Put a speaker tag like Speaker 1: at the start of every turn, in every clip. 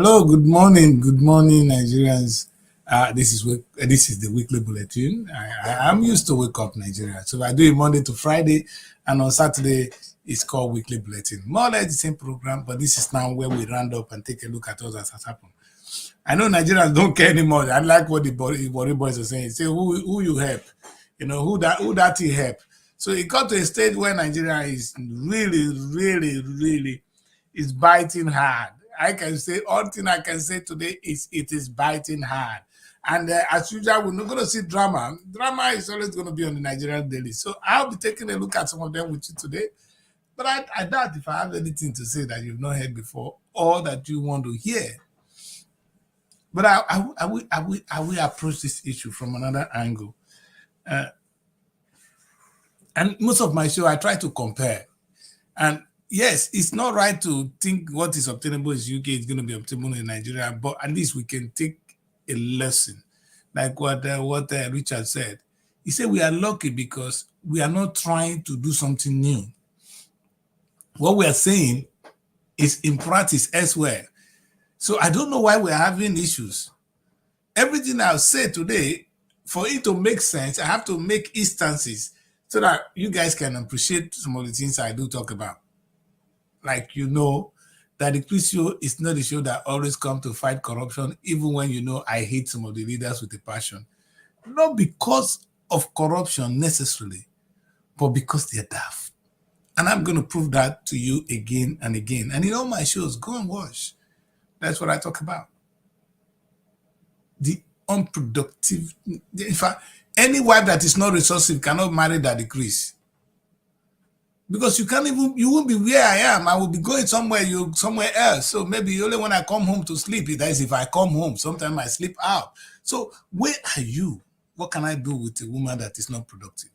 Speaker 1: Hello, good morning, Nigerians. This is the weekly bulletin. I'm used to wake up Nigeria, so I do it Monday to Friday, and on Saturday it's called weekly bulletin. More or less the same program, but this is now where we round up and take a look at all that has happened. I know Nigerians don't care anymore. I like what the body boys are saying. Say who you help, who that you help. So it got to a stage where Nigeria is really is biting hard. I can say all thing I can say today is it is biting hard. And as usual, we're not going to see drama. Drama is always going to be on the Nigerian daily. So I'll be taking a look at some of them with you today. But I doubt if I have anything to say that you've not heard before or that you want to hear. But I will approach this issue from another angle. And most of my show, I try to compare. And yes, it's not right to think what is obtainable in UK is going to be obtainable in Nigeria, but at least we can take a lesson. Like what Richard said. He said we are lucky because we are not trying to do something new. What we are saying is in practice elsewhere. So I don't know why we're having issues. Everything I'll say today, for it to make sense, I have to make instances so that you guys can appreciate some of the things I do talk about. Like that the Chris show is not the show that always come to fight corruption, even when I hate some of the leaders with a passion. Not because of corruption necessarily, but because they're daft. And I'm going to prove that to you again and again. And in all my shows, go and watch. That's what I talk about. The unproductive. In fact, any wife that is not resourceful cannot marry that decrease. Because you won't be where I am. I will be going somewhere else. So maybe only when I come home to sleep, that is if I come home. Sometimes I sleep out. So where are you? What can I do with a woman that is not productive?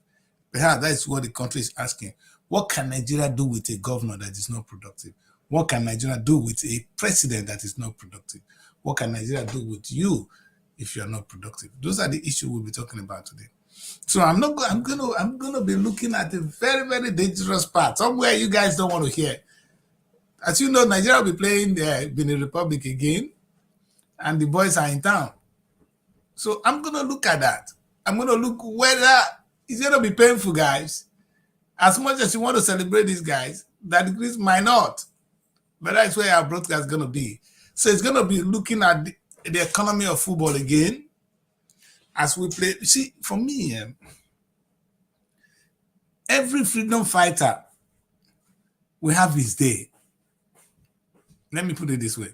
Speaker 1: Perhaps that is what the country is asking. What can Nigeria do with a governor that is not productive? What can Nigeria do with a president that is not productive? What can Nigeria do with you if you are not productive? Those are the issues we'll be talking about today. So I'm gonna be looking at a very, very dangerous part, somewhere you guys don't want to hear. As you know, Nigeria will be playing the Benin Republic again, and the boys are in town. So I'm gonna look at that. I'm gonna look whether it's gonna be painful, guys. As much as you want to celebrate these guys, that degrees might not. But that's where our broadcast is gonna be. So it's gonna be looking at the economy of football again. As we play, see, for me, every freedom fighter will have his day. Let me put it this way.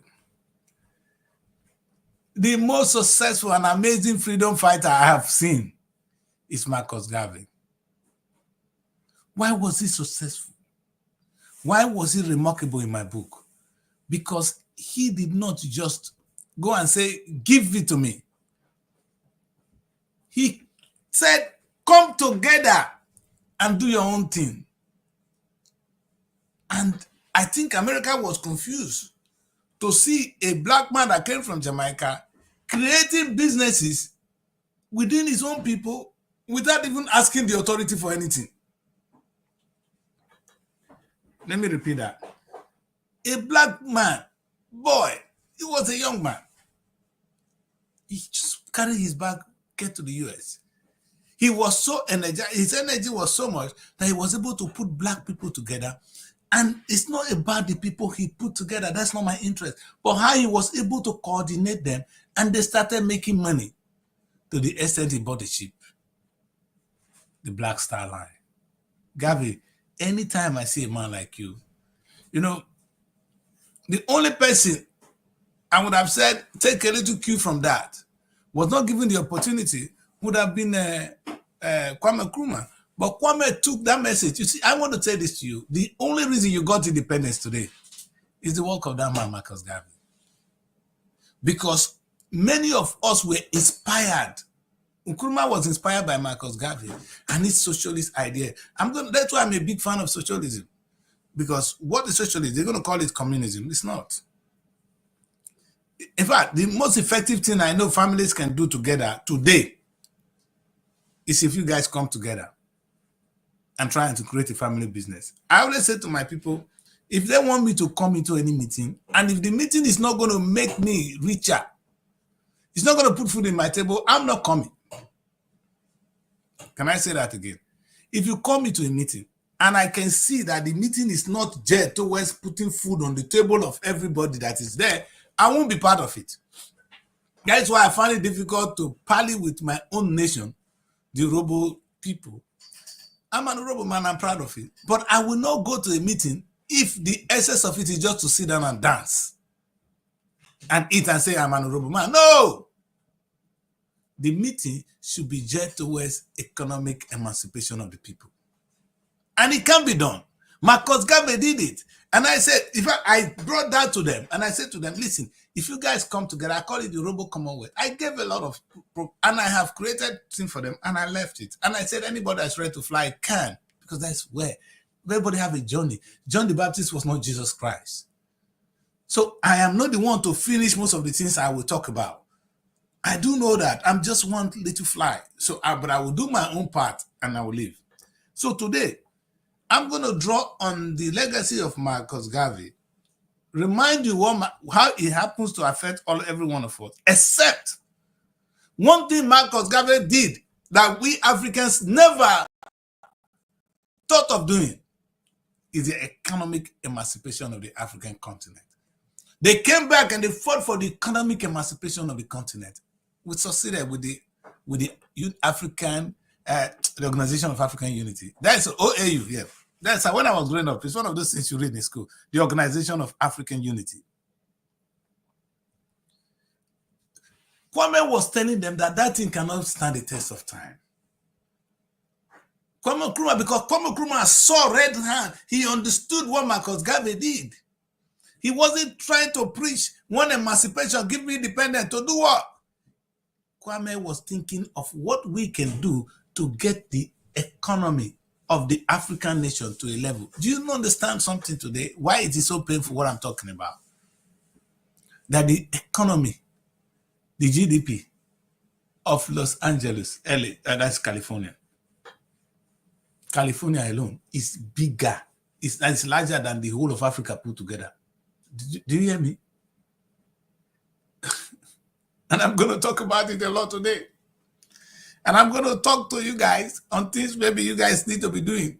Speaker 1: The most successful and amazing freedom fighter I have seen is Marcus Garvey. Why was he successful? Why was he remarkable in my book? Because he did not just go and say, give it to me. He said, come together and do your own thing. And I think America was confused to see a black man that came from Jamaica creating businesses within his own people without even asking the authority for anything. Let me repeat that. A black man, boy, he was a young man. He just carried his bag, get to the US. He was so energized, his energy was so much that he was able to put black people together. And it's not about the people he put together, that's not my interest, but how he was able to coordinate them and they started making money to the extent he bought a ship, the Black Star Line. Garvey, anytime I see a man like you, the only person I would have said, take a little cue from that, was not given the opportunity, would have been Kwame Nkrumah. But Kwame took that message. You see, I want to say this to you. The only reason you got independence today is the work of that man, Marcus Garvey. Because many of us were inspired. Nkrumah was inspired by Marcus Garvey and his socialist idea. That's why I'm a big fan of socialism. Because what is socialism? They're going to call it communism. It's not. In fact, the most effective thing I know families can do together today is if you guys come together and trying to create a family business. I always say to my people, If they want me to come into any meeting, and if the meeting is not going to make me richer, it's not going to put food in my table, I'm not coming. Can I say that again? If you call me to a meeting and I can see that the meeting is not geared towards putting food on the table of everybody that is there, I won't be part of it. That's why I find it difficult to parley with my own nation, the Robo people. I'm an Robo man, I'm proud of it. But I will not go to a meeting if the essence of it is just to sit down and dance and eat and say I'm an Robo man. No! The meeting should be geared towards economic emancipation of the people. And it can be done. Marcus Garvey did it. And I said, if I brought that to them, and I said to them, listen, if you guys come together, I call it the Robo Commonwealth. I gave a lot of, and I have created things for them, and I left it. And I said, anybody that's ready to fly can, because that's where everybody have a journey. John the Baptist was not Jesus Christ. So I am not the one to finish most of the things I will talk about. I do know that. I'm just one little fly. So, but I will do my own part, and I will leave. So today, I'm going to draw on the legacy of Marcus Garvey, remind you how it happens to affect every one of us, except one thing Marcus Garvey did that we Africans never thought of doing is the economic emancipation of the African continent. They came back and they fought for the economic emancipation of the continent. We succeeded with the African, the Organization of African Unity. That's OAU, yeah. That's when I was growing up. It's one of those things you read in school. The Organization of African Unity. Kwame was telling them that thing cannot stand the test of time. Kwame Nkrumah, because Kwame Nkrumah saw red hand, he understood what Marcus Garvey did. He wasn't trying to preach one emancipation, give me independence, to do what? Kwame was thinking of what we can do to get the economy of the African nation to a level. Do you understand something today? Why it is so painful what I'm talking about? That the economy, the GDP of Los Angeles, LA, that's California. California alone is bigger. It's larger than the whole of Africa put together. Do you hear me? And I'm going to talk about it a lot today. And I'm going to talk to you guys on things maybe you guys need to be doing.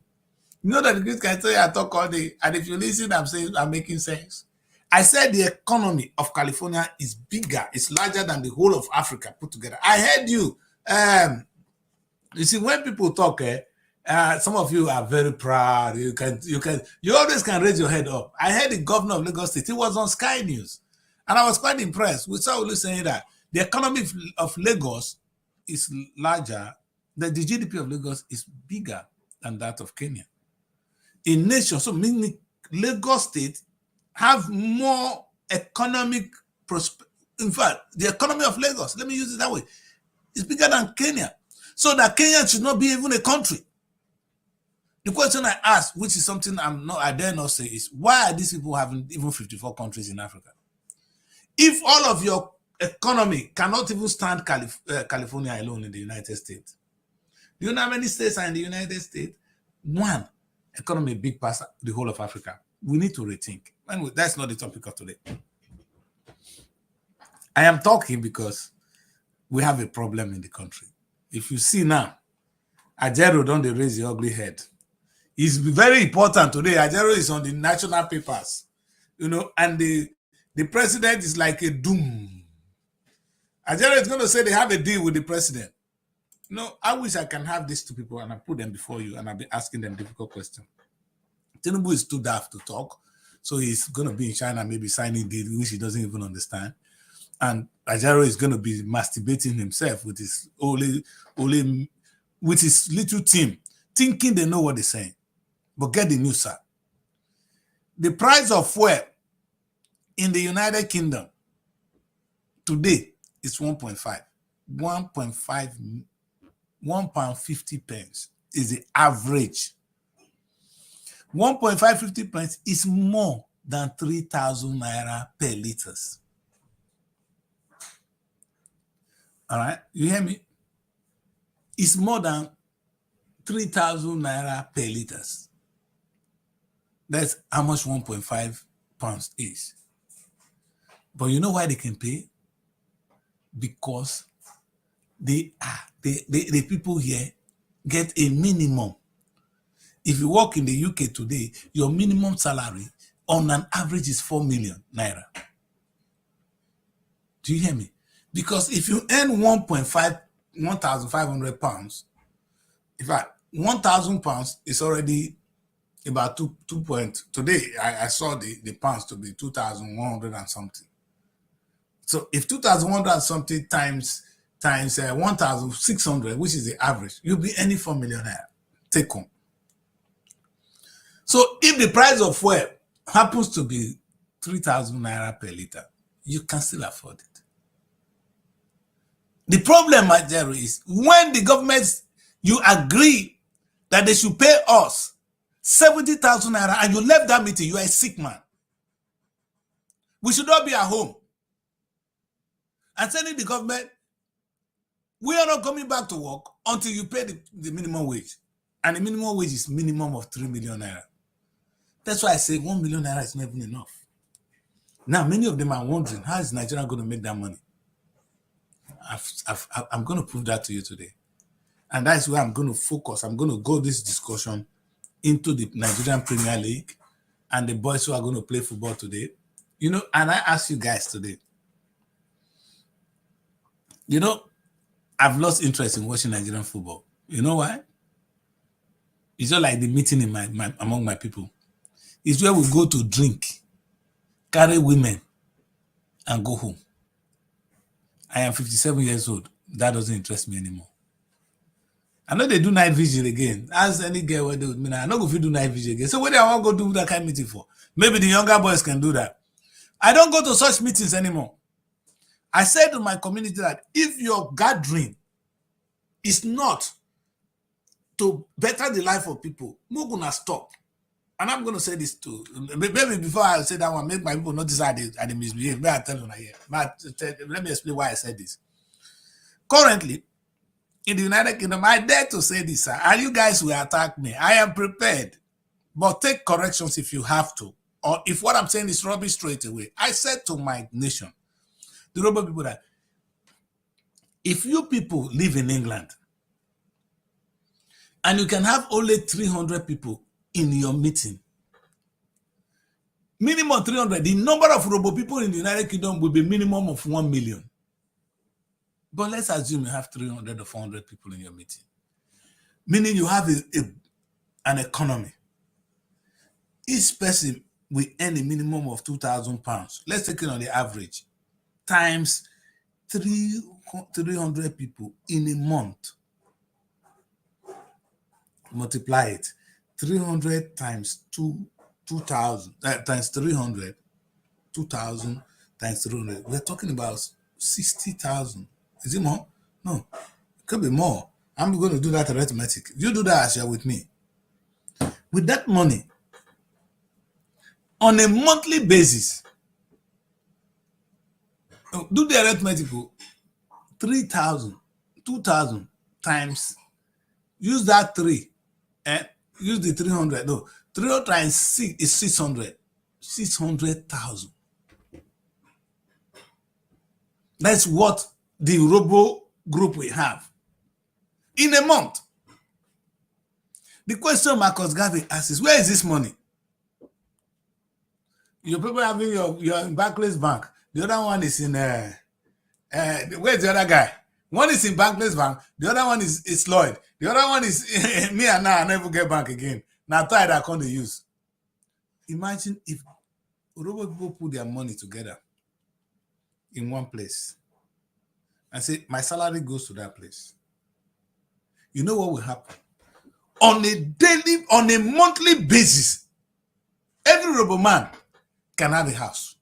Speaker 1: You know that the Greeks can say I talk all day. And if you listen, I'm saying I'm making sense. I said the economy of California is bigger. It's larger than the whole of Africa put together. I heard you. You see, when people talk, some of you are very proud. You always can raise your head up. I heard the governor of Lagos State. He was on Sky News. And I was quite impressed with Saul saying that the economy of Lagos is larger, that the GDP of Lagos is bigger than that of Kenya. In nation, so meaning Lagos State have more economic prosperity. In fact, the economy of Lagos, let me use it that way, is bigger than Kenya. So that Kenya should not be even a country. The question I ask, which is something I dare not say, is why are these people having even 54 countries in Africa? If all of your economy cannot even stand California alone in the United States, do you know how many states are in the United States? One. Economy big past the whole of Africa. We need to rethink. Anyway, that's not the topic of today. I am talking because we have a problem in the country. If you see now, Ajero don't raise the ugly head. It's very important today. Ajero is on the national papers, and the president is like a doom. Ajero is going to say they have a deal with the president. I wish I can have these two people and I put them before you and I'll be asking them difficult questions. Tinubu is too daft to talk, so he's going to be in China maybe signing deals which he doesn't even understand. And Ajero is going to be masturbating himself with his with his little team, thinking they know what they're saying. But get the news, sir. The price of fuel in the United Kingdom today is 1.5. 1.5, £1.50 is the average. 1.550 is more than 3,000 naira per liters. All right, you hear me? It's more than 3,000 naira per liters. That's how much 1.5 pounds is. But you know why they can pay? Because the people here get a minimum. If you work in the UK today, your minimum salary on an average is 4 million naira. Do you hear me? Because if you earn 1,500 pounds, in fact, 1,000 pounds is already about today I saw the pounds to be 2,100 and something. So if 2,100 and something times 1,600, which is the average, you'll be earning 4 million naira take home. So if the price of fuel happens to be 3,000 naira per liter, you can still afford it. The problem, my dear, is when the government, you agree that they should pay us 70,000 naira and you left that meeting, you are a sick man. We should not be at home. And telling the government, we are not coming back to work until you pay the minimum wage. And the minimum wage is minimum of 3 million naira. That's why I say 1 million naira is not even enough. Now, many of them are wondering, how is Nigeria going to make that money? I'm going to prove that to you today. And that's where I'm going to focus. I'm going to go this discussion into the Nigerian Premier League and the boys who are going to play football today. You know, and I ask you guys today, you know, I've lost interest in watching Nigerian football. You know why? It's just like the meeting in among my people. It's where we go to drink, carry women, and go home. I am 57 years old. That doesn't interest me anymore. I know they do night vigil again. Ask any girl what they would mean. I know if you do night vigil again. So what do I want to go do that kind of meeting for? Maybe the younger boys can do that. I don't go to such meetings anymore. I said to my community that if your gathering is not to better the life of people, we're going to stop. And I'm going to say this too. Maybe before I say that one, make my people notice how they misbehave. Maybe I tell you here. Let me explain why I said this. Currently, in the United Kingdom, I dare to say this, sir, and you guys will attack me. I am prepared, but take corrections if you have to. Or if what I'm saying is rubbish straight away. I said to my nation, the Robo people, that if you people live in England and you can have only 300 people in your meeting, minimum 300, the number of Robo people in the United Kingdom will be minimum of 1 million. But let's assume you have 300 or 400 people in your meeting, meaning you have an economy. Each person will earn a minimum of 2,000 pounds. Let's take it on the average, times 300 people in a month. Multiply it. 300 times 2,000 times 300, 2,000 times 300. We're talking about 60,000. Is it more? No, it could be more. I'm going to do that arithmetic. You do that as you're with me. With that money, on a monthly basis, do the arithmetic, 3,000, 2,000 times, use that 3, and use the 300. No, 300 times 6 is 600. 600,000. That's what the Robo group will have in a month. The question Marcus Garvey asks is, where is this money? Your people having your in Barclays Bank. The other one is in where's the other guy? One is in Barclays Bank. The other one is Lloyd. The other one is me, and now I never get back again. Now tired I can't use. Imagine if Robo people put their money together in one place and say, my salary goes to that place. You know what will happen? On a monthly basis, every Robo man can have a house.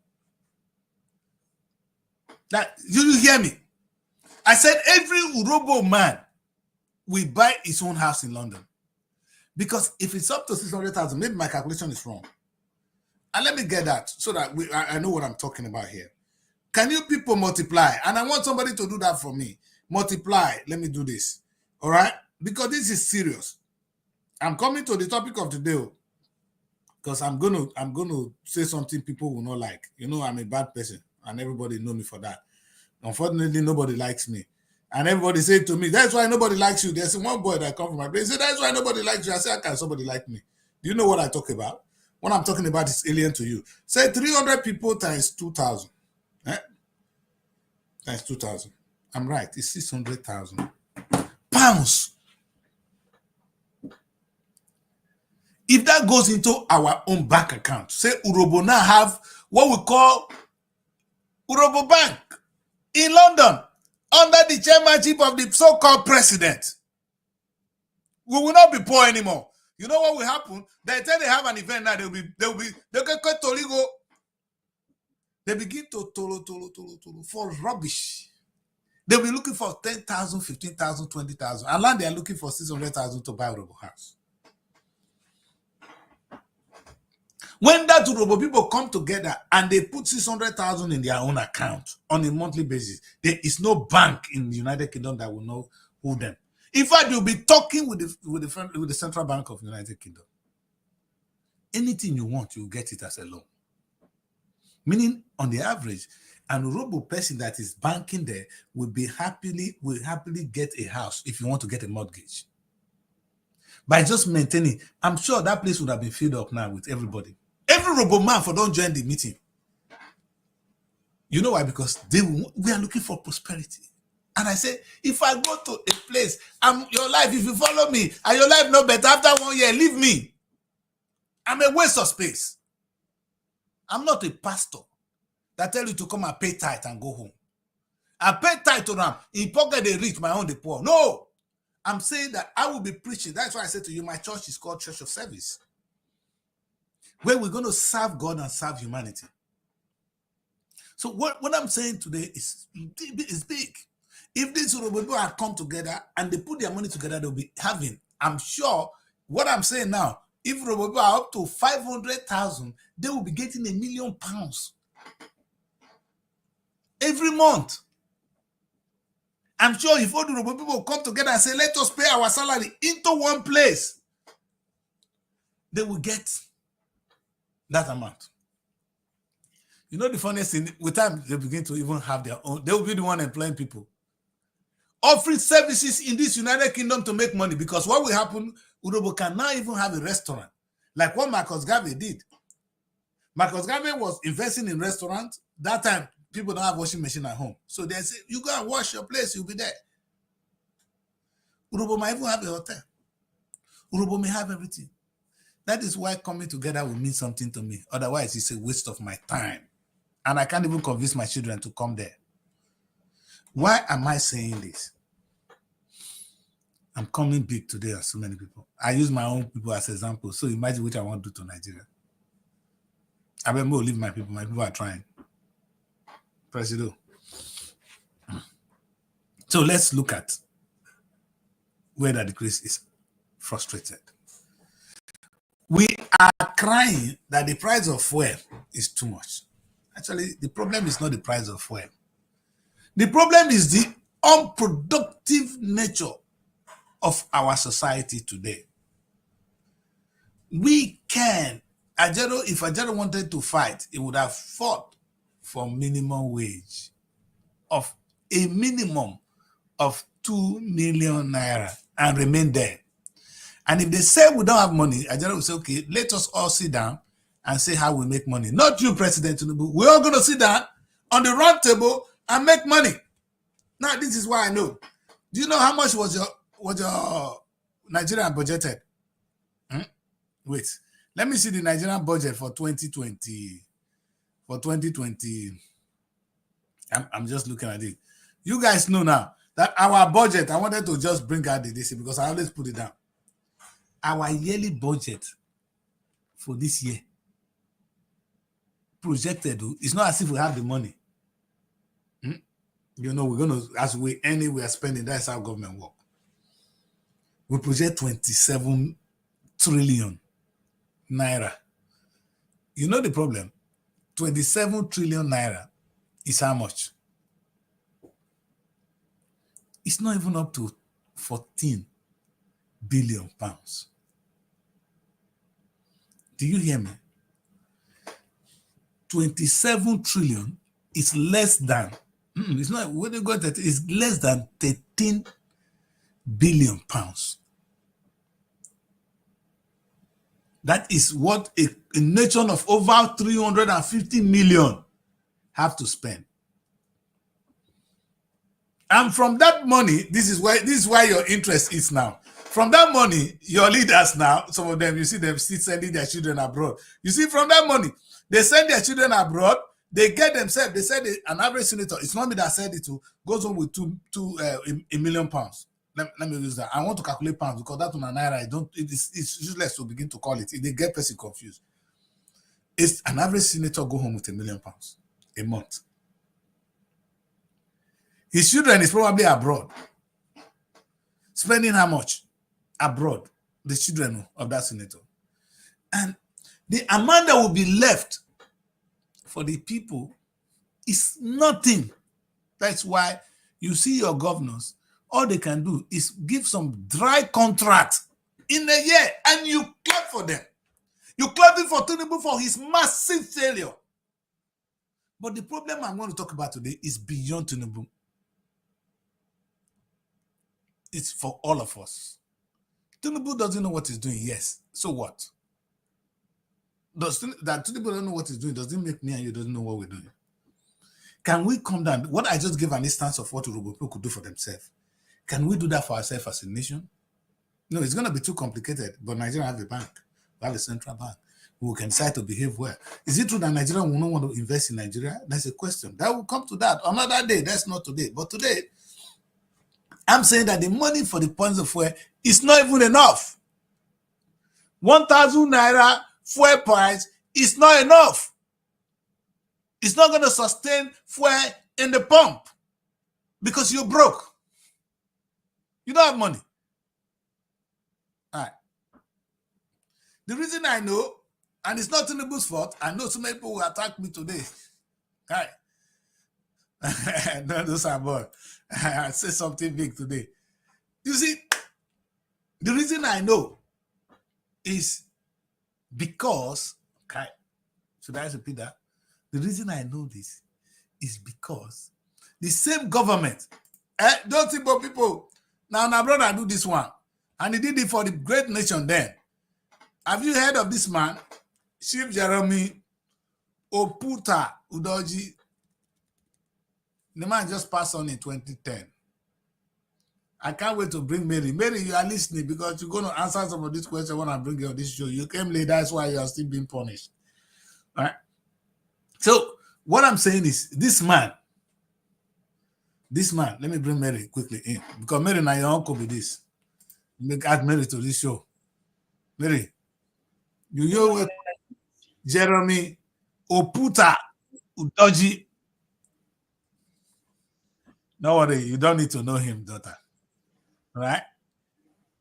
Speaker 1: That you hear me? I said every Robo man will buy his own house in London. Because if it's up to 600,000, maybe my calculation is wrong. And let me get that so that I know what I'm talking about here. Can you people multiply? And I want somebody to do that for me. Multiply. Let me do this. All right? Because this is serious. I'm coming to the topic of today. because I'm gonna say something people will not like. You know, I'm a bad person, and everybody know me for that. Unfortunately, nobody likes me. And everybody say to me, that's why nobody likes you. There's one boy that come from my place. Say, that's why nobody likes you. I say, how can somebody like me? Do you know what I talk about? What I'm talking about is alien to you. Say 300 people times 2,000. Eh? Times 2,000. I'm right. It's 600,000 pounds. If that goes into our own bank account, say Urobo now have what we call Urobo Bank in London under the chairmanship of the so-called president. We will not be poor anymore. You know what will happen? They tell they have an event now, they'll get Toligo. They begin to tolo for rubbish. They'll be looking for 10,000, 15,000, 20,000. And now they are looking for 600,000 to buy a Urobo house. When that Urobo people come together and they put 600,000 in their own account on a monthly basis, there is no bank in the United Kingdom that will know who them. In fact, you'll be talking with the Central Bank of the United Kingdom. Anything you want, you'll get it as a loan. Meaning, on the average, an Urobo person that is banking there will happily get a house if you want to get a mortgage. By just maintaining, I'm sure that place would have been filled up now with everybody. Every Urobo man for don't join the meeting. You know why? Because we are looking for prosperity. And I say, if I go to a place, your life, if you follow me, and your life no better after 1 year, leave me. I'm a waste of space. I'm not a pastor that tell you to come and pay tithe and go home. I pay tithe to them. In pocket they rich, my own the poor. No. I'm saying that I will be preaching. That's why I said to you, my church is called Church of Service, where we're going to serve God and serve humanity. So what I'm saying today is big. If these people had come together and they put their money together, they'll be having, I'm sure, what I'm saying now, if Urobo are up to 500,000, they will be getting £1 million every month. I'm sure if all the Urobo people come together and say, let us pay our salary into one place, they will get that amount. You know the funniest thing, with time they begin to even have their own, they will be the one employing people, offering services in this United Kingdom to make money. Because what will happen, Urobo can now even have a restaurant, like what Marcus Garvey did. Marcus Garvey was investing in restaurants. That time, people don't have washing machine at home. So they say, you go and wash your place, you'll be there. Urobo might even have a hotel. Urobo may have everything. That is why coming together will mean something to me. Otherwise, it's a waste of my time. And I can't even convince my children to come there. Why am I saying this? I'm coming big today as so many people. I use my own people as examples. So imagine what I want to do to Nigeria. I will leave my people. My people are trying. Presido. So let's look at where the decrease is frustrated. We are crying that the price of fuel is too much. Actually, the problem is not the price of fuel. The problem is the unproductive nature of our society today. We can, if Ajero wanted to fight, he would have fought for minimum wage of a minimum of 2 million naira and remain there. And if they say we don't have money, Ajero will say, okay, let us all sit down and say how we make money. Not you, President Tinubu. We're all going to sit down on the round table and make money. Now, this is why I know. Do you know how much was your Nigerian budgeted? Wait, let me see the Nigerian budget for 2020. For 2020, I'm just looking at it. You guys know now that our budget, I wanted to just bring out the DC because I always put it down. Our yearly budget for this year projected, it's not as if we have the money. You know, we're going to, as we are spending, that's how government work. We project 27 trillion naira. You know the problem? 27 trillion naira is how much? It's not even up to 14 billion pounds. Do you hear me? 27 trillion is less than, it's not, when you got that, it's less than 13 billion pounds. That is what a nation of over 350 million have to spend. And from that money, this is why your interest is now. From that money, your leaders now, some of them, you see them still sending their children abroad. You see, from that money, they send their children abroad, they get themselves, they said an average senator, it's not me that said it, goes home with a million pounds. Let me use that. I want to calculate pounds because that one naira, it's useless to begin to call it. They get person confused. It's an average senator go home with £1 million a month. His children is probably abroad. Spending how much? Abroad. The children of that senator. And the amount that will be left for the people is nothing. That's why you see your governors, all they can do is give some dry contract in a year, and you clap for them. You clap it for Tinubu for his massive failure. But the problem I'm going to talk about today is beyond Tinubu. It's for all of us. Tinubu doesn't know what he's doing, yes. So what? That Tinubu doesn't know what he's doing doesn't make me and you doesn't know what we're doing. Can we come down? What I just gave an instance of what Urhobo people could do for themselves. Can we do that for ourselves as a nation? No, it's going to be too complicated. But Nigeria have a bank. We have a central bank. We can decide to behave well. Is it true that Nigeria will not want to invest in Nigeria? That's a question. That will come to that another day. That's not today. But today, I'm saying that the money for the points of fuel is not even enough. 1,000 naira fuel price is not enough. It's not going to sustain fuel in the pump because you're broke. You don't have money. All right. The reason I know, and it's not Tinubu's fault, I know so many people will attack me today. All right. No, those are boy. I say something big today. You see, the reason I know is because, okay, should I repeat that? The reason I know this is because the same government, don't think about people. Now, my brother do this one, and he did it for the great nation then. Have you heard of this man, Chief Jeremy Oputa Udoji? The man just passed on in 2010. I can't wait to bring Mary. Mary, you are listening because you're going to answer some of these questions when I bring you on this show. You came late, that's why you are still being punished. All right? So, what I'm saying is, this man, let me bring Mary quickly in. Because Mary, now your uncle with this. Add Mary to this show. Mary, you know what Jeremy Oputa Udoji. No worry, you don't need to know him, daughter. All right?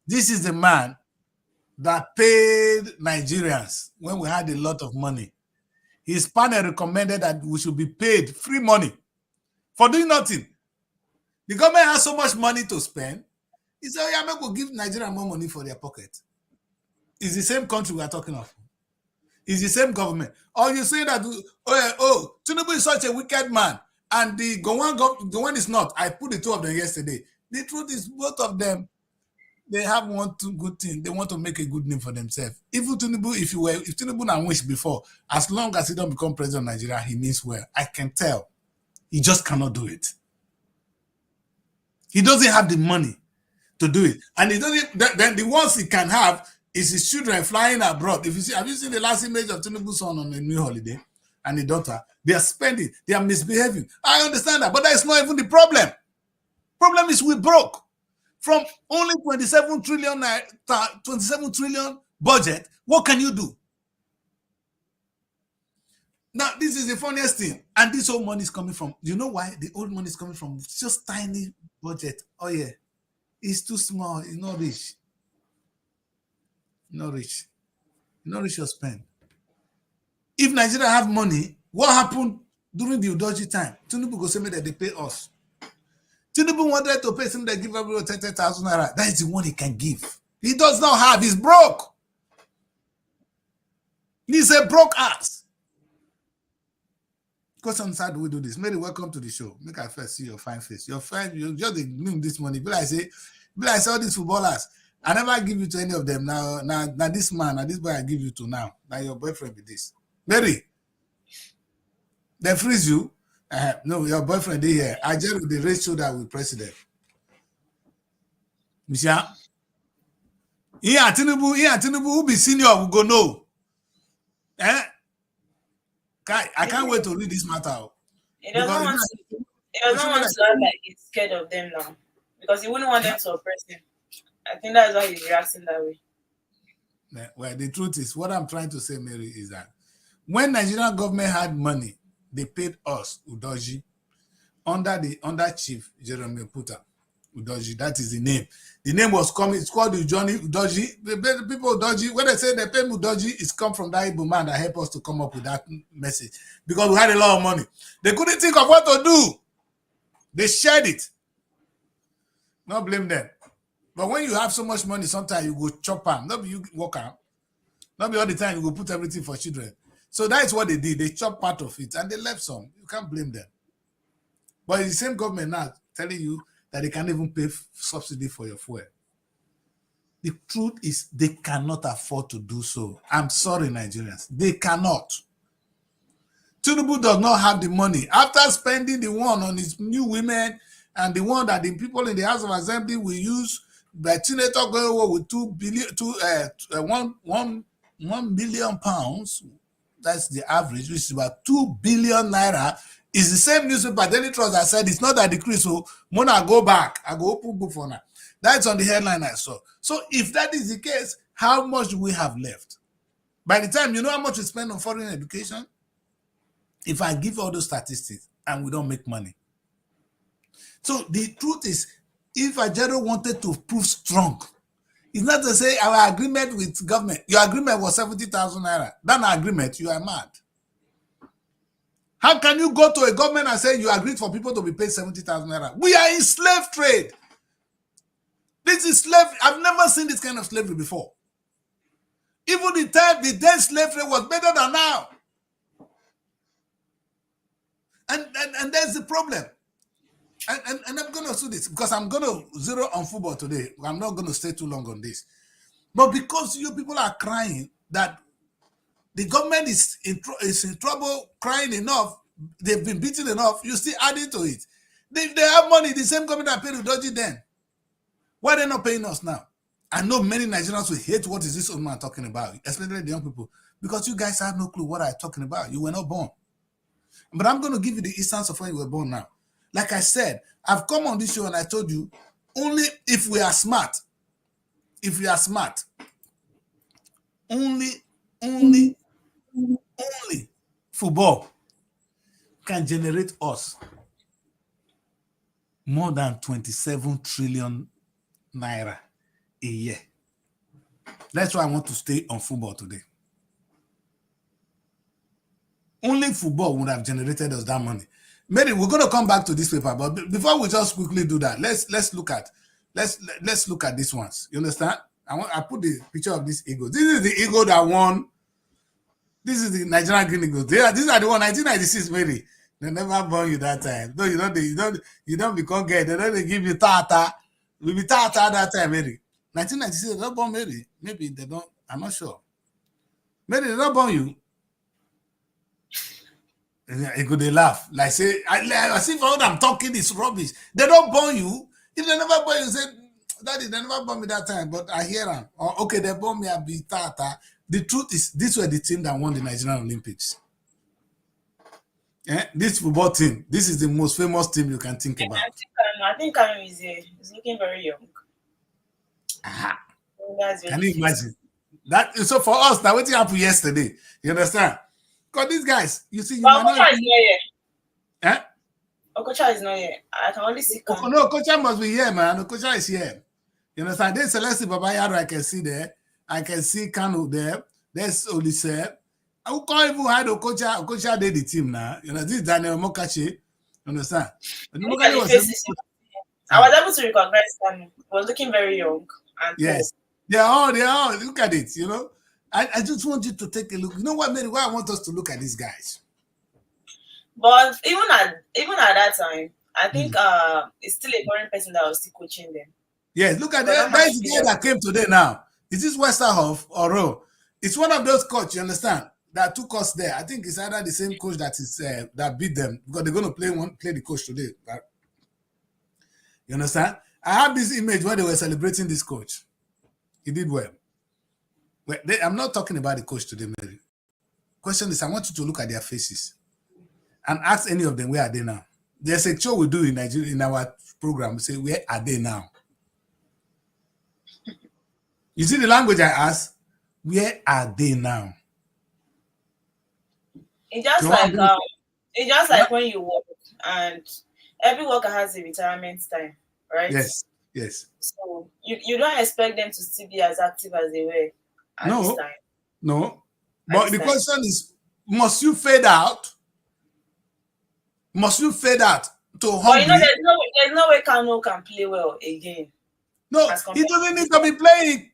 Speaker 1: This is the man that paid Nigerians when we had a lot of money. His panel recommended that we should be paid free money for doing nothing. The government has so much money to spend. He said, I'm not going to give Nigeria more money for their pocket. It's the same country we are talking of. It's the same government. Or you say that, Tinubu is such a wicked man, and the Gowon is not. I put the two of them yesterday. The truth is, both of them, they have one good thing. They want to make a good name for themselves. Even Tinubu, if Tinubu now wish before, as long as he don't become president of Nigeria, he means well. I can tell. He just cannot do it. He doesn't have the money to do it. And he doesn't, then the ones he can have is his children flying abroad. If you see, have you seen the last image of Tinubu's son on a new holiday and the daughter? They are spending, they are misbehaving. I understand that, but that is not even the problem. Problem is we broke. From only 27 trillion budget, what can you do? Now, this is the funniest thing. And this old money is coming from, you know why? The old money is coming from just tiny budget. Oh, yeah. It's too small. It's not rich. Not rich. Not rich to spend. If Nigeria have money, what happened during the Udoji time? Tinubu go say that they pay us. Tinubu wanted to pay somebody that give everyone 30,000 naira. That is the one he can give. He does not have. He's broke. He's a broke ass. Go inside, we do this. Mary, welcome to the show. Make I first see your fine face. Your fine, you just name this money. Be like say all these footballers. I never give you to any of them. Now this man, now this boy I give you to now. Now your boyfriend with this. Mary, they freeze you. No, your boyfriend is here. I just with the race shoulder with president. Mister, here Tinubu who be senior will go no. I can't wait to read this matter.
Speaker 2: He doesn't want to act like he's scared of them now. Because he wouldn't want them to oppress him. I think that's why he's reacting that way.
Speaker 1: Well, the truth is, what I'm trying to say, Mary, is that when Nigerian government had money, they paid us, Udoji, under Chief Jeremy Puta. Udoji, that is the name. The name was coming, it's called Udoji. The people Udoji, when they say they pay Udoji, it's come from that Igbo man that helped us to come up with that message. Because we had a lot of money. They couldn't think of what to do. They shared it. Not blame them. But when you have so much money, sometimes you go chop them. Not be you work out. Not be all the time you go put everything for children. So that's what they did. They chopped part of it and they left some. You can't blame them. But it's the same government now telling you that they can't even pay subsidy for your fuel. The truth is they cannot afford to do so. I'm sorry, Nigerians. They cannot. Tinubu does not have the money. After spending the one on his new women and the one that the people in the House of Assembly will use, by Senator going over with 1 billion pounds, that's the average, which is about 2 billion naira, is the same newspaper, Daily Trust, that said it's not a decrease, so Mona go back. I go open book for now. That's on the headline I saw. So if that is the case, how much do we have left? By the time, you know how much we spend on foreign education? If I give all those statistics and we don't make money. So the truth is, if Ajero wanted to prove strong, it's not to say our agreement with government, your agreement was 70,000 naira. That agreement, you are mad. How can you go to a government and say you agreed for people to be paid 70,000 naira? We are in slave trade. This is slavery. I've never seen this kind of slavery before. Even the then slave trade was better than now. And that's the problem. And I'm going to do this because I'm going to zero on football today. I'm not going to stay too long on this. But because you people are crying that the government is in trouble, crying enough, they've been beaten enough, you still adding to it. They have money, the same government that paid Udoji then. Why are they not paying us now? I know many Nigerians will hate what is this old man talking about, especially the young people, because you guys have no clue what I'm talking about. You were not born. But I'm going to give you the instance of when you were born now. Like I said, I've come on this show and I told you, only if we are smart, only football can generate us more than 27 trillion naira a year. That's why I want to stay on football today. Only football would have generated us that money. Maybe we're going to come back to this paper, but before we just quickly do that, let's look at these ones. You understand? I put the picture of this eagle. This is the eagle that won. This is the Nigerian Green Eagles. These are the one 1996, maybe. They never born you that time. No, you don't become gay. They don't give you tata. We be tata that time, maybe. 1996, they don't born maybe. Maybe they don't. I'm not sure. Maybe they don't born you. They laugh. Like say, I see for what I'm talking is rubbish. They don't born you. If they never born you, say, Daddy, they never born me that time, but I hear them. Or okay, they born me, I be tata. The truth is, these were the team that won the Nigerian Olympics. This football team, this is the most famous team you can think about.
Speaker 2: I think Kanu is looking very young.
Speaker 1: Can you imagine? That so for us, now what happened yesterday? You understand? Because these guys, you see,
Speaker 2: But Okocha is not here.
Speaker 1: Eh?
Speaker 2: Okocha is not here. I can only see Kanu.
Speaker 1: No, Okocha must be here, man. Okocha is here. You understand? There's Celeste Babayaro I can see there. I can see Kanu there. There's Olise. I can't even hide Okocha. Okocha did the team now. You know, this is Daniel Mokachi. You understand?
Speaker 2: I was able to recognize Kanu. He was looking very young. And
Speaker 1: yes. They are all. Look at it, you know. I just want you to take a look. You know what, Mary? Why I want us to look at these guys.
Speaker 2: But even at that time, I think it's still a foreign person that was still coaching them.
Speaker 1: Yes, look at
Speaker 2: But
Speaker 1: that. That is the guy that came today now. Is this Westerhoff or Rowe? It's one of those coaches, you understand, that took us there. I think it's either the same coach that is that beat them because they're going to play the coach today. Right? You understand? I have this image when they were celebrating this coach. He did well. I'm not talking about the coach today, Mary. Question is, I want you to look at their faces and ask any of them, where are they now? There's a show we do in Nigeria in our program. We say, where are they now? You see the language I ask? Where are they now?
Speaker 2: It's just like when you work, and every worker has a retirement time, right?
Speaker 1: Yes, yes.
Speaker 2: So you don't expect them to still be as active as they were at this time.
Speaker 1: No. But the question is, must you fade out? Must you fade out to hungry?
Speaker 2: But you know, there's no way Kano can play well again.
Speaker 1: No, he doesn't need to be playing,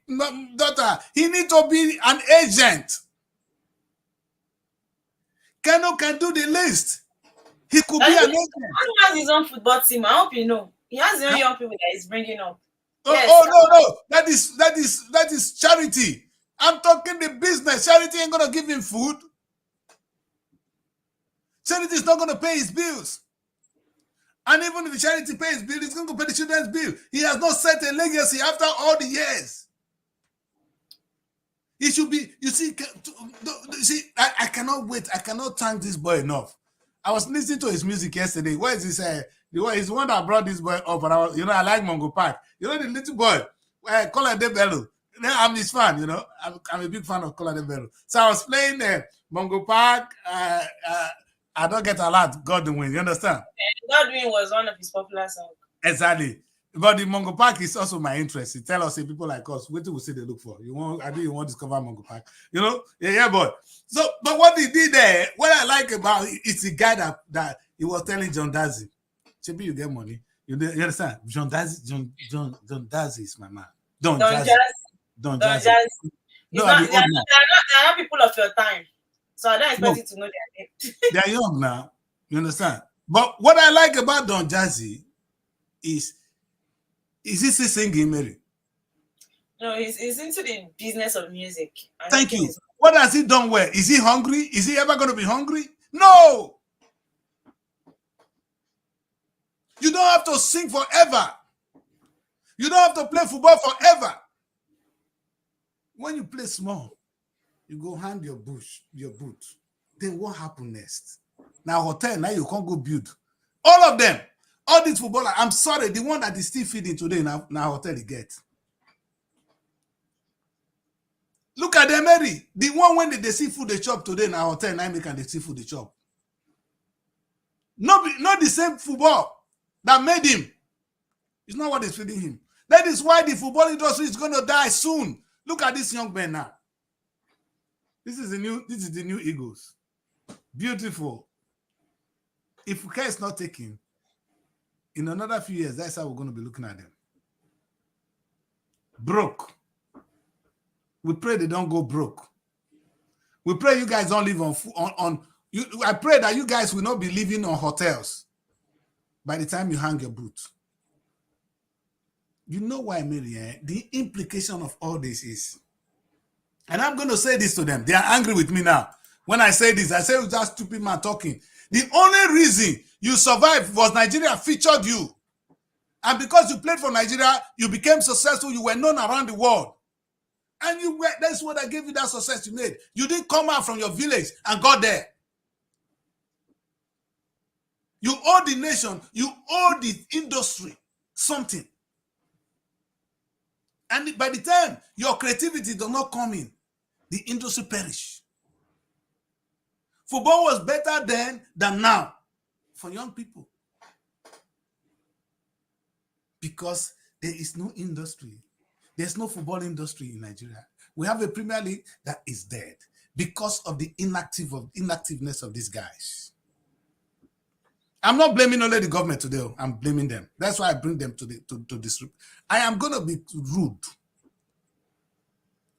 Speaker 1: daughter. He needs to be an agent. Kano can do the list. He could be an agent.
Speaker 2: He has his own football team. I hope you know. He has his own young people that he's bringing up.
Speaker 1: No. That is charity. I'm talking the business. Charity ain't gonna give him food. Charity is not gonna pay his bills. And even if the charity pays bill, it's going to pay the children's bill. He has not set a legacy after all the years. He should be, you see, I cannot wait. I cannot thank this boy enough. I was listening to his music yesterday. Where is this? He's the one that brought this boy up. And I like Mongo Park. You know the little boy, Kolade Bello. I'm his fan, you know. I'm a big fan of Kolade Bello. So I was playing Mongo Park. I don't get a lot. Godwin, you understand?
Speaker 2: Godwin was one of his popular songs.
Speaker 1: Exactly. But the Mongo Park is also my interest. It tell us, people like us, what do we say they look for? You want to discover Mongo Park? You know? Yeah, but what he did there, what I like about it, it's the guy that he was telling John Dazzy, Chibi, you get money. You understand? John Dazzy is my man. Don Jazzy.
Speaker 2: No, they're not people of your time. So I don't expect you to know their name.
Speaker 1: They're young now. You understand? But what I like about Don Jazzy is he still singing, Mary?
Speaker 2: No, he's into the business of music.
Speaker 1: Thank you. What has he done well? Is he hungry? Is he ever going to be hungry? No. You don't have to sing forever. You don't have to play football forever. When you play small, you go hand your boot. Then what happen next? Now hotel, now you can't go build. All of them, all these footballers, I'm sorry, the one that is still feeding today now hotel you get. Look at them, Mary. The one when they see food they chop today now hotel, now make and they see food they chop. Not the same football that made him. It's not what is feeding him. That is why the football industry is going to die soon. Look at this young man now. This is the new Eagles. Beautiful. If care is not taken, in another few years, that's how we're going to be looking at them. Broke. We pray they don't go broke. We pray you guys don't live on I pray that you guys will not be living on hotels by the time you hang your boot. You know why, Mary? The implication of all this is, and I'm going to say this to them. They are angry with me now. When I say this, I say it's just stupid man talking. The only reason you survived was Nigeria featured you. And because you played for Nigeria, you became successful. You were known around the world. And that's what I gave you that success you made. You didn't come out from your village and got there. You owe the nation, you owe the industry something. And by the time your creativity does not come in, the industry perish. Football was better then than now for young people. Because there is no industry. There's no football industry in Nigeria. We have a Premier League that is dead because of the inactiveness of these guys. I'm not blaming only the government today. I'm blaming them. That's why I bring them to this. I am going to be rude.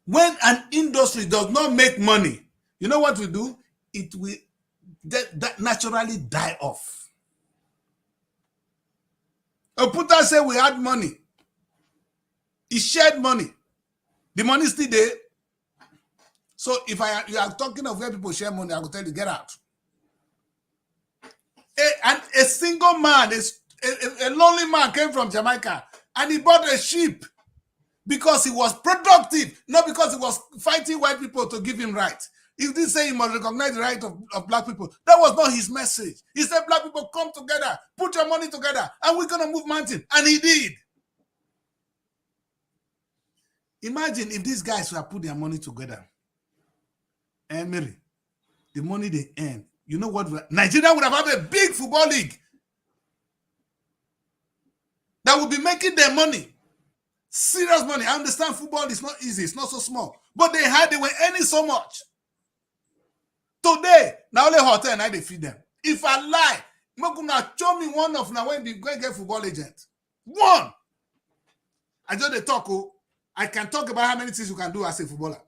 Speaker 1: When an industry does not make money, you know what we do? It will that naturally die off. Oputa said we had money. He shared money. The money is still there. So if you are talking of where people share money, I will tell you, get out. And a single man, a lonely man came from Jamaica and he bought a sheep because he was productive, not because he was fighting white people to give him rights. He didn't say he must recognize the right of black people. That was not his message. He said, black people, come together, put your money together, and we're going to move mountains. And he did. Imagine if these guys would have put their money together. And Mary, the money they earn, you know what? Nigeria would have had a big football league that would be making their money. Serious money. I understand football is not easy. It's not so small. But they were earning so much. Today, now only hotel and I they feed them. If I lie, Mokuna show me one of now when we go get football agent. One. I just they talk. I can talk about how many things you can do as a footballer.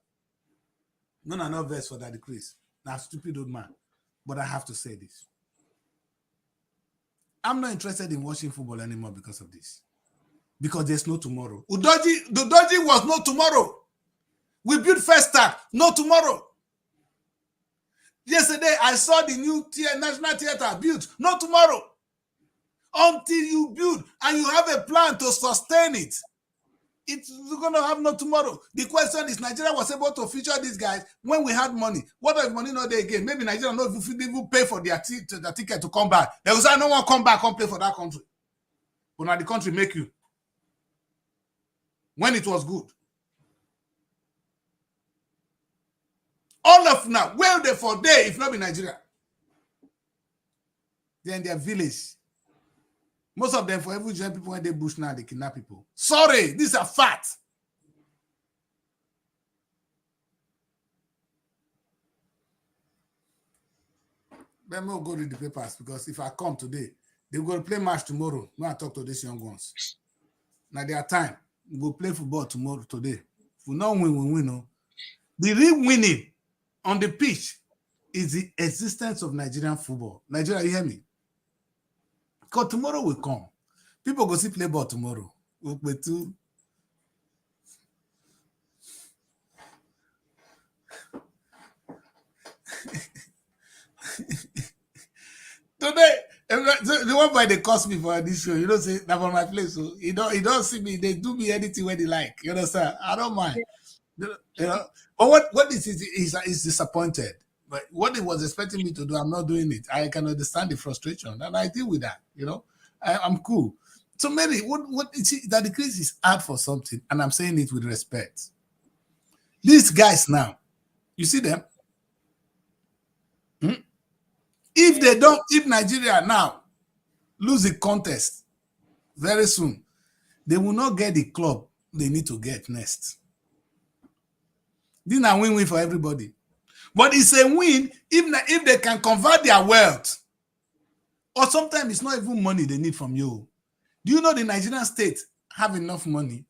Speaker 1: No verse for that decrease. Now stupid old man. But I have to say this. I'm not interested in watching football anymore because of this. Because there's no tomorrow. The Udoji was no tomorrow. We built first start, no tomorrow. Yesterday, I saw the new National Theatre built, no tomorrow. Until you build and you have a plan to sustain it, it's going to have no tomorrow. The question is, Nigeria was able to feature these guys when we had money. What if money not there again? Maybe Nigeria not even pay for their ticket to come back. They will say, no one come back and play for that country. But now the country make you. When it was good. All of now, where they for day if not in Nigeria? They're in their village. Most of them, for every join people when they bush now, they kidnap people. Sorry, these are facts. Let me go read the papers because if I come today, they're going to play match tomorrow. When I talk to these young ones. Now their time. We go play football tomorrow, today. If we don't win, we win. No. The real winning on the pitch is the existence of Nigerian football. Nigeria, you hear me? Because tomorrow will come. People go see play ball tomorrow. We'll play too. Today, the one boy they cost me for this show, you don't say that for my place. So you don't see me. They do me anything when they like. You understand? I don't mind. You know. But what this is disappointed. But what he was expecting me to do, I'm not doing it. I can understand the frustration, and I deal with that. You know, I'm cool. So Mary, what you see, that the case is hard for something, and I'm saying it with respect. These guys now, you see them. If Nigeria now lose the contest very soon, they will not get the club they need to get next. This is a win-win for everybody. But it's a win if they can convert their wealth. Or sometimes it's not even money they need from you. Do you know the Nigerian state have enough money?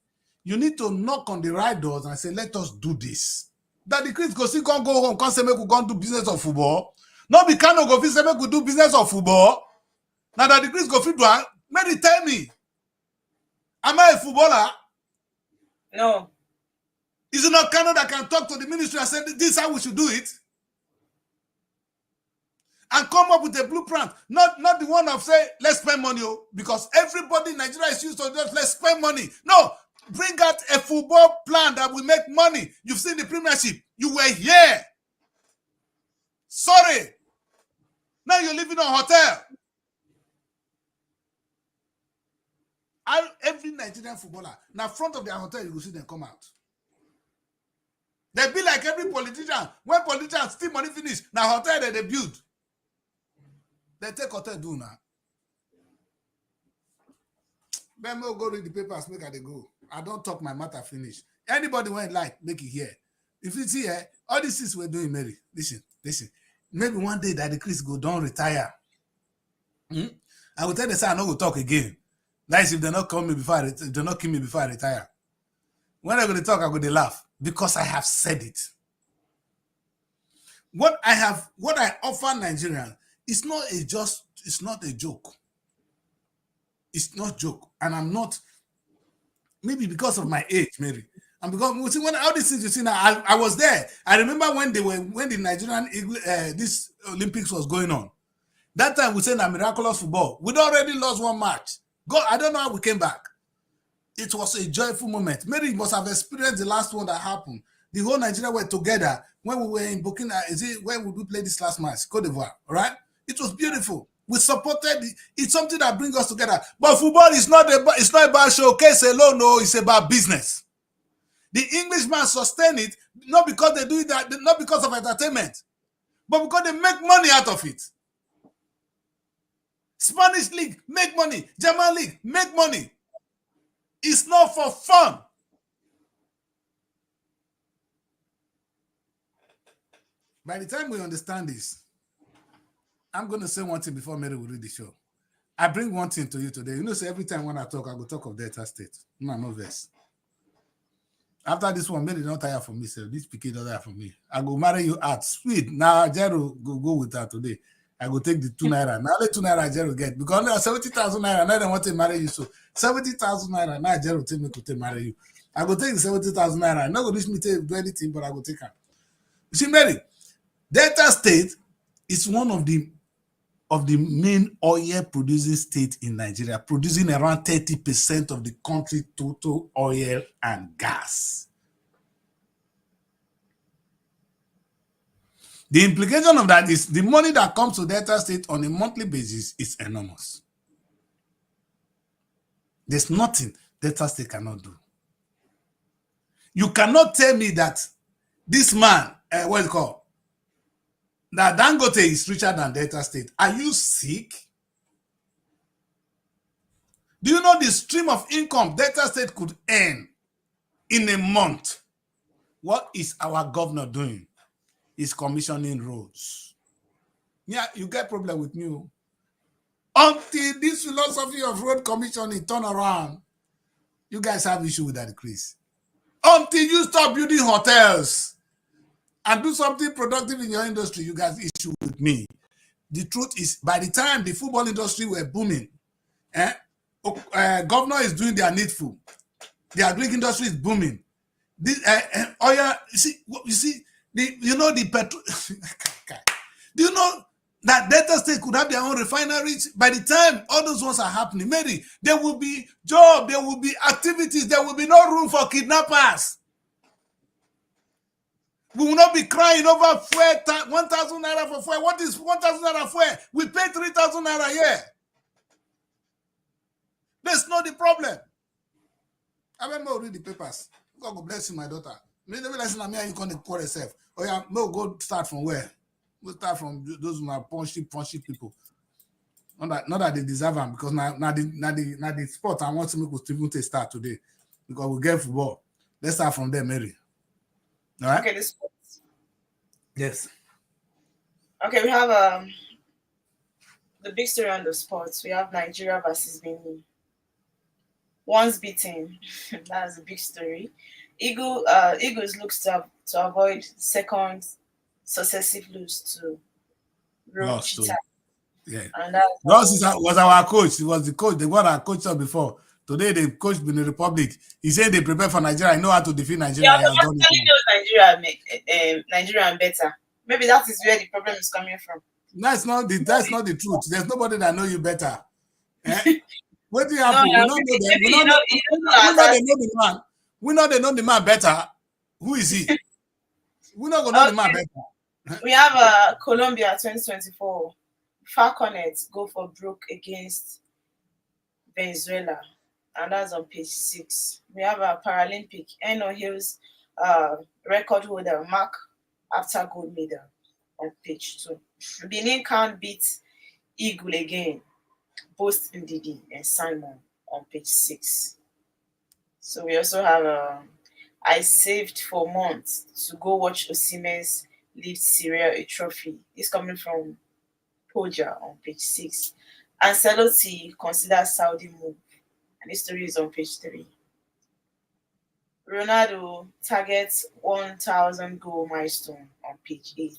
Speaker 1: You need to knock on the right doors and say, let us do this. That the Chris go see go home, can't say make we go do business of football. Not be kind of go fit say make we do business of football. Now that the Chris go fit do it, maybe tell me, am I a footballer?
Speaker 2: No.
Speaker 1: Is it not Kano that can talk to the ministry and say, this is how we should do it? And come up with a blueprint. Not the one of say, let's spend money. Because everybody in Nigeria is used to just, let's spend money. No, bring out a football plan that will make money. You've seen the Premiership. You were here. Sorry. Now you're living in a hotel. Every Nigerian footballer, now front of their hotel, you will see them come out. They be like every politician. When politicians steal money finish, now hotel that they build. They take hotel do now. Then we'll go read the papers, make they go. I don't talk my matter finish. Anybody want like, make it here. If it's here, all these things we're doing, Mary. Listen. Maybe one day that the Chris go don't retire. I will tell the son I no go talk again. That's if they not call me before they're not kill me before I retire. When I'm going to talk, I'm going to laugh because I have said it. What I offer Nigerians is not a joke. It's not joke. And I'm not, maybe because of my age, maybe. And because when all these things you see now, I was there. I remember when the Nigerian this Olympics was going on. That time we said that miraculous football. We'd already lost one match. God, I don't know how we came back. It was a joyful moment. Maybe you must have experienced the last one that happened. The whole Nigeria were together when we were in Burkina. Where would we play this last match? Cote d'Ivoire, right? It was beautiful. We supported. It's something that brings us together. But football is not about showcase alone. No, it's about business. The Englishman sustain it not because they do that, not because of entertainment, but because they make money out of it. Spanish league make money. German league make money. It's not for fun. By the time we understand this, I'm going to say one thing before Mary will read the show. I bring one thing to you today. You know, so every time when I talk, I go talk of Delta State. No verse. After this one, Mary don't tire for me, so this picky don't tire for me. I go marry you at sweet. Now, Jero go with her today. I go take the 2 naira. Now, let 2 naira Jero get. Because now 70,000 naira. Now they want to marry you. So 70,000 naira. Now Jero take me to marry you. I go take the 70,000 naira. I'm not going to reach me to do anything, but I go take her. You see, Mary, Delta State is one of the main oil producing states in Nigeria, producing around 30% of the country's total oil and gas. The implication of that is the money that comes to Delta State on a monthly basis is enormous. There's nothing Delta State cannot do. You cannot tell me that this man, what is it called? That Dangote is richer than Delta State. Are you sick? Do you know the stream of income Delta State could earn in a month? What is our governor doing? He's commissioning roads. Yeah, you get problem with me. Until this philosophy of road commissioning turn around, you guys have issue with that increase. Until you stop building hotels and do something productive in your industry, you guys issue with me. The truth is, by the time the football industry were booming, governor is doing their needful. The agri industry is booming. This oil, you see, the petrol. Do you know that Delta State could have their own refineries? By the time all those ones are happening, maybe there will be jobs, there will be activities, there will be no room for kidnappers. We will not be crying over fuel, 1,000 naira for fuel. What is 1,000 naira fuel? We pay 3,000 naira a year. That's not the problem. I remember read the papers. God will bless you, my daughter. Maybe listen to me, you can call yourself. Oh yeah, no, go start from where? We'll start from those who are punchy people. Not that they deserve them, because now the sport I want to make us to start today, because we get football. Let's start from there, Mary. All right.
Speaker 2: Okay, the sports.
Speaker 1: Yes.
Speaker 2: Okay, we have the big story on the sports. We have Nigeria versus Benin. Once beaten, that's a big story. Eagles looks to avoid second successive lose to Rome Cheetah.
Speaker 1: Yeah.
Speaker 2: And
Speaker 1: Ross was our coach. He was the coach. They were our coach before. Today they coached Benin Republic. He said they prepare for Nigeria. I know how to defeat Nigeria.
Speaker 2: Yeah, but knows Nigeria better. Maybe that is where the problem is coming from.
Speaker 1: That's not the truth. There's nobody that know you better. What do you happen?
Speaker 2: No,
Speaker 1: we don't know them. We know they know the man. We know they know the man better. Who is he? We're not gonna know the man better.
Speaker 2: We have Colombia 2024. Falconets go for broke against Venezuela, and that's on page 6. We have a Paralympic. Eno Hills record holder mark after gold medal on page 2. Benin can't beat Eagle again. Both Ndidi and Simon on page 6. So we also have I saved for months to go watch Osimhen's lift Syria a trophy. It's coming from Poja on page 6. Ancelotti considers Saudi move, and this story is on page 3. Ronaldo targets 1,000 goal milestone on page 8.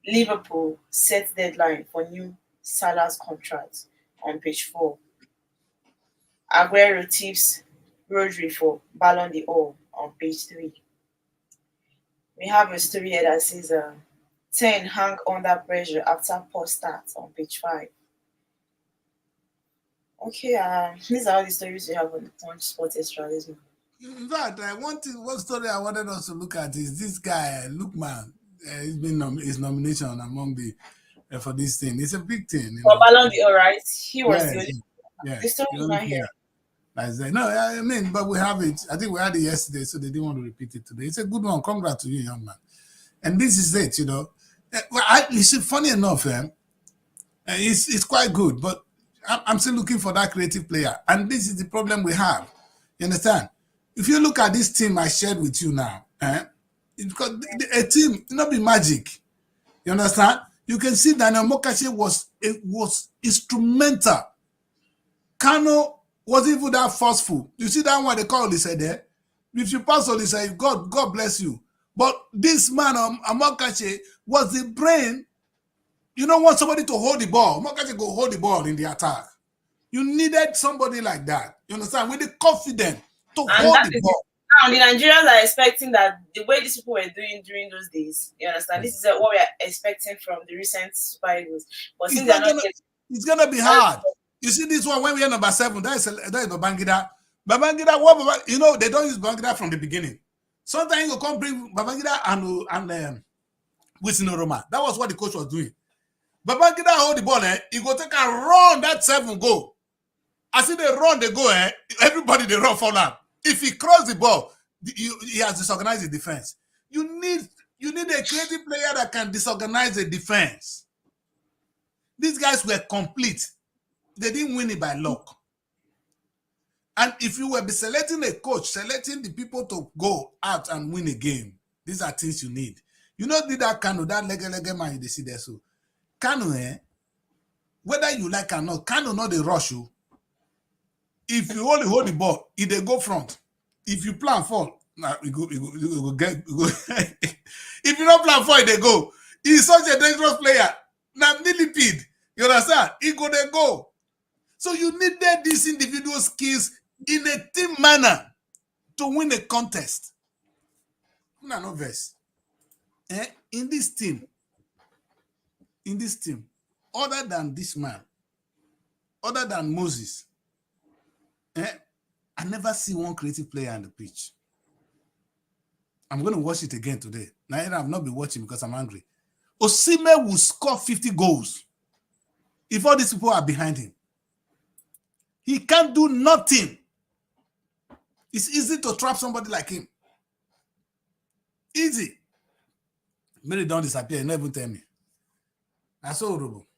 Speaker 2: Liverpool set deadline for new Salah's contract on page 4. Aguero tips Rodri for Ballon d'Or on page 3. We have a story here that says 10 hang under pressure after poor start on page 5. Okay, these are all the stories we have on the Punch Sports Extra this month.
Speaker 1: In fact, one story I wanted us to look at is this guy, Lookman. He's been his nomination among the for this thing. It's a big thing, you
Speaker 2: For
Speaker 1: know.
Speaker 2: Ballon d'Or, right? He was the
Speaker 1: Yes,
Speaker 2: only.
Speaker 1: yes.
Speaker 2: The story
Speaker 1: The
Speaker 2: is
Speaker 1: only
Speaker 2: not here.
Speaker 1: player. That's it. No, I mean, but we have it. I think we had it yesterday, so they didn't want to repeat it today. It's a good one. Congrats to you, young man. And this is it, you know. Well, you see, funny enough, it's quite good, but I'm still looking for that creative player. And this is the problem we have. You understand? If you look at this team I shared with you now, it's got a team, not be magic. You understand? You can see that Mokashi was instrumental. Kano wasn't even that forceful. You see that one they call Olise there? If you pass Olise, God bless you. But this man, Mokashi, was the brain. You don't want somebody to hold the ball. Mokashi go hold the ball in the attack. You needed somebody like that. You understand? With the confidence to hold the ball.
Speaker 2: Now, the Nigerians are expecting that the way these people were doing during those days, you understand? This is what we are expecting from the recent Super Eagles. But since they're not
Speaker 1: it's going to be hard. You see this one, when we are number 7, that is Babangida. Babangida, you know, they don't use Babangida from the beginning. Sometimes you come bring Babangida and Wisino Roma. That was what the coach was doing. Babangida hold the ball, he go take and run that 7 goal. I see they run, they go, everybody they run for now. If he cross the ball, he has disorganized the defense. You need a creative player that can disorganize the defense. These guys were complete. They didn't win it by luck. And if you were be selecting a coach, selecting the people to go out and win a game, these are things you need. You know, that Kano, that leg man you see there. So Kano, whether you like or not, Kano not the rush you. If you only hold the ball, if they go front. If you plan fall, you go get. If you don't plan for it, they go. He's such a dangerous player. Now, millipede. You understand? He go, they go. So you needed these individual skills in a team manner to win a contest. No verse. In this team, other than this man, other than Moses, I never see one creative player on the pitch. I'm going to watch it again today. Now, I've not been watching because I'm angry. Osimhen will score 50 goals if all these people are behind him. He can't do nothing. It's easy to trap somebody like him. Easy. Mary don't disappear. Never even tell me. That's so horrible.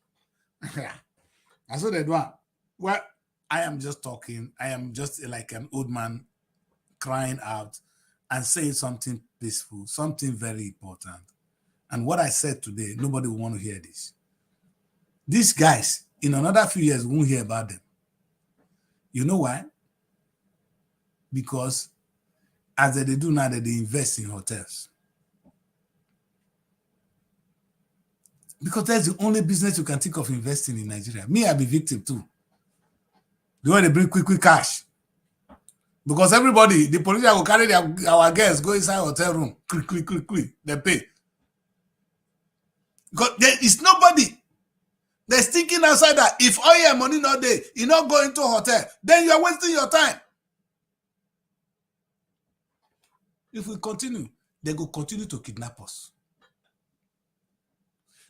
Speaker 1: That's what they do. Well, I am just talking. I am just like an old man crying out and saying something peaceful, something very important. And what I said today, nobody will want to hear this. These guys, in another few years, we won't hear about them. You know why? Because as they do now, they invest in hotels. Because that's the only business you can think of investing in Nigeria. Me, I'll be victim too. The way they bring quick cash. Because everybody, the politician will carry our guests, go inside hotel room, quick, they pay. Because there is nobody that's thinking outside that if all your money not there, you not go into a hotel, then you are wasting your time. If we continue, they will continue to kidnap us.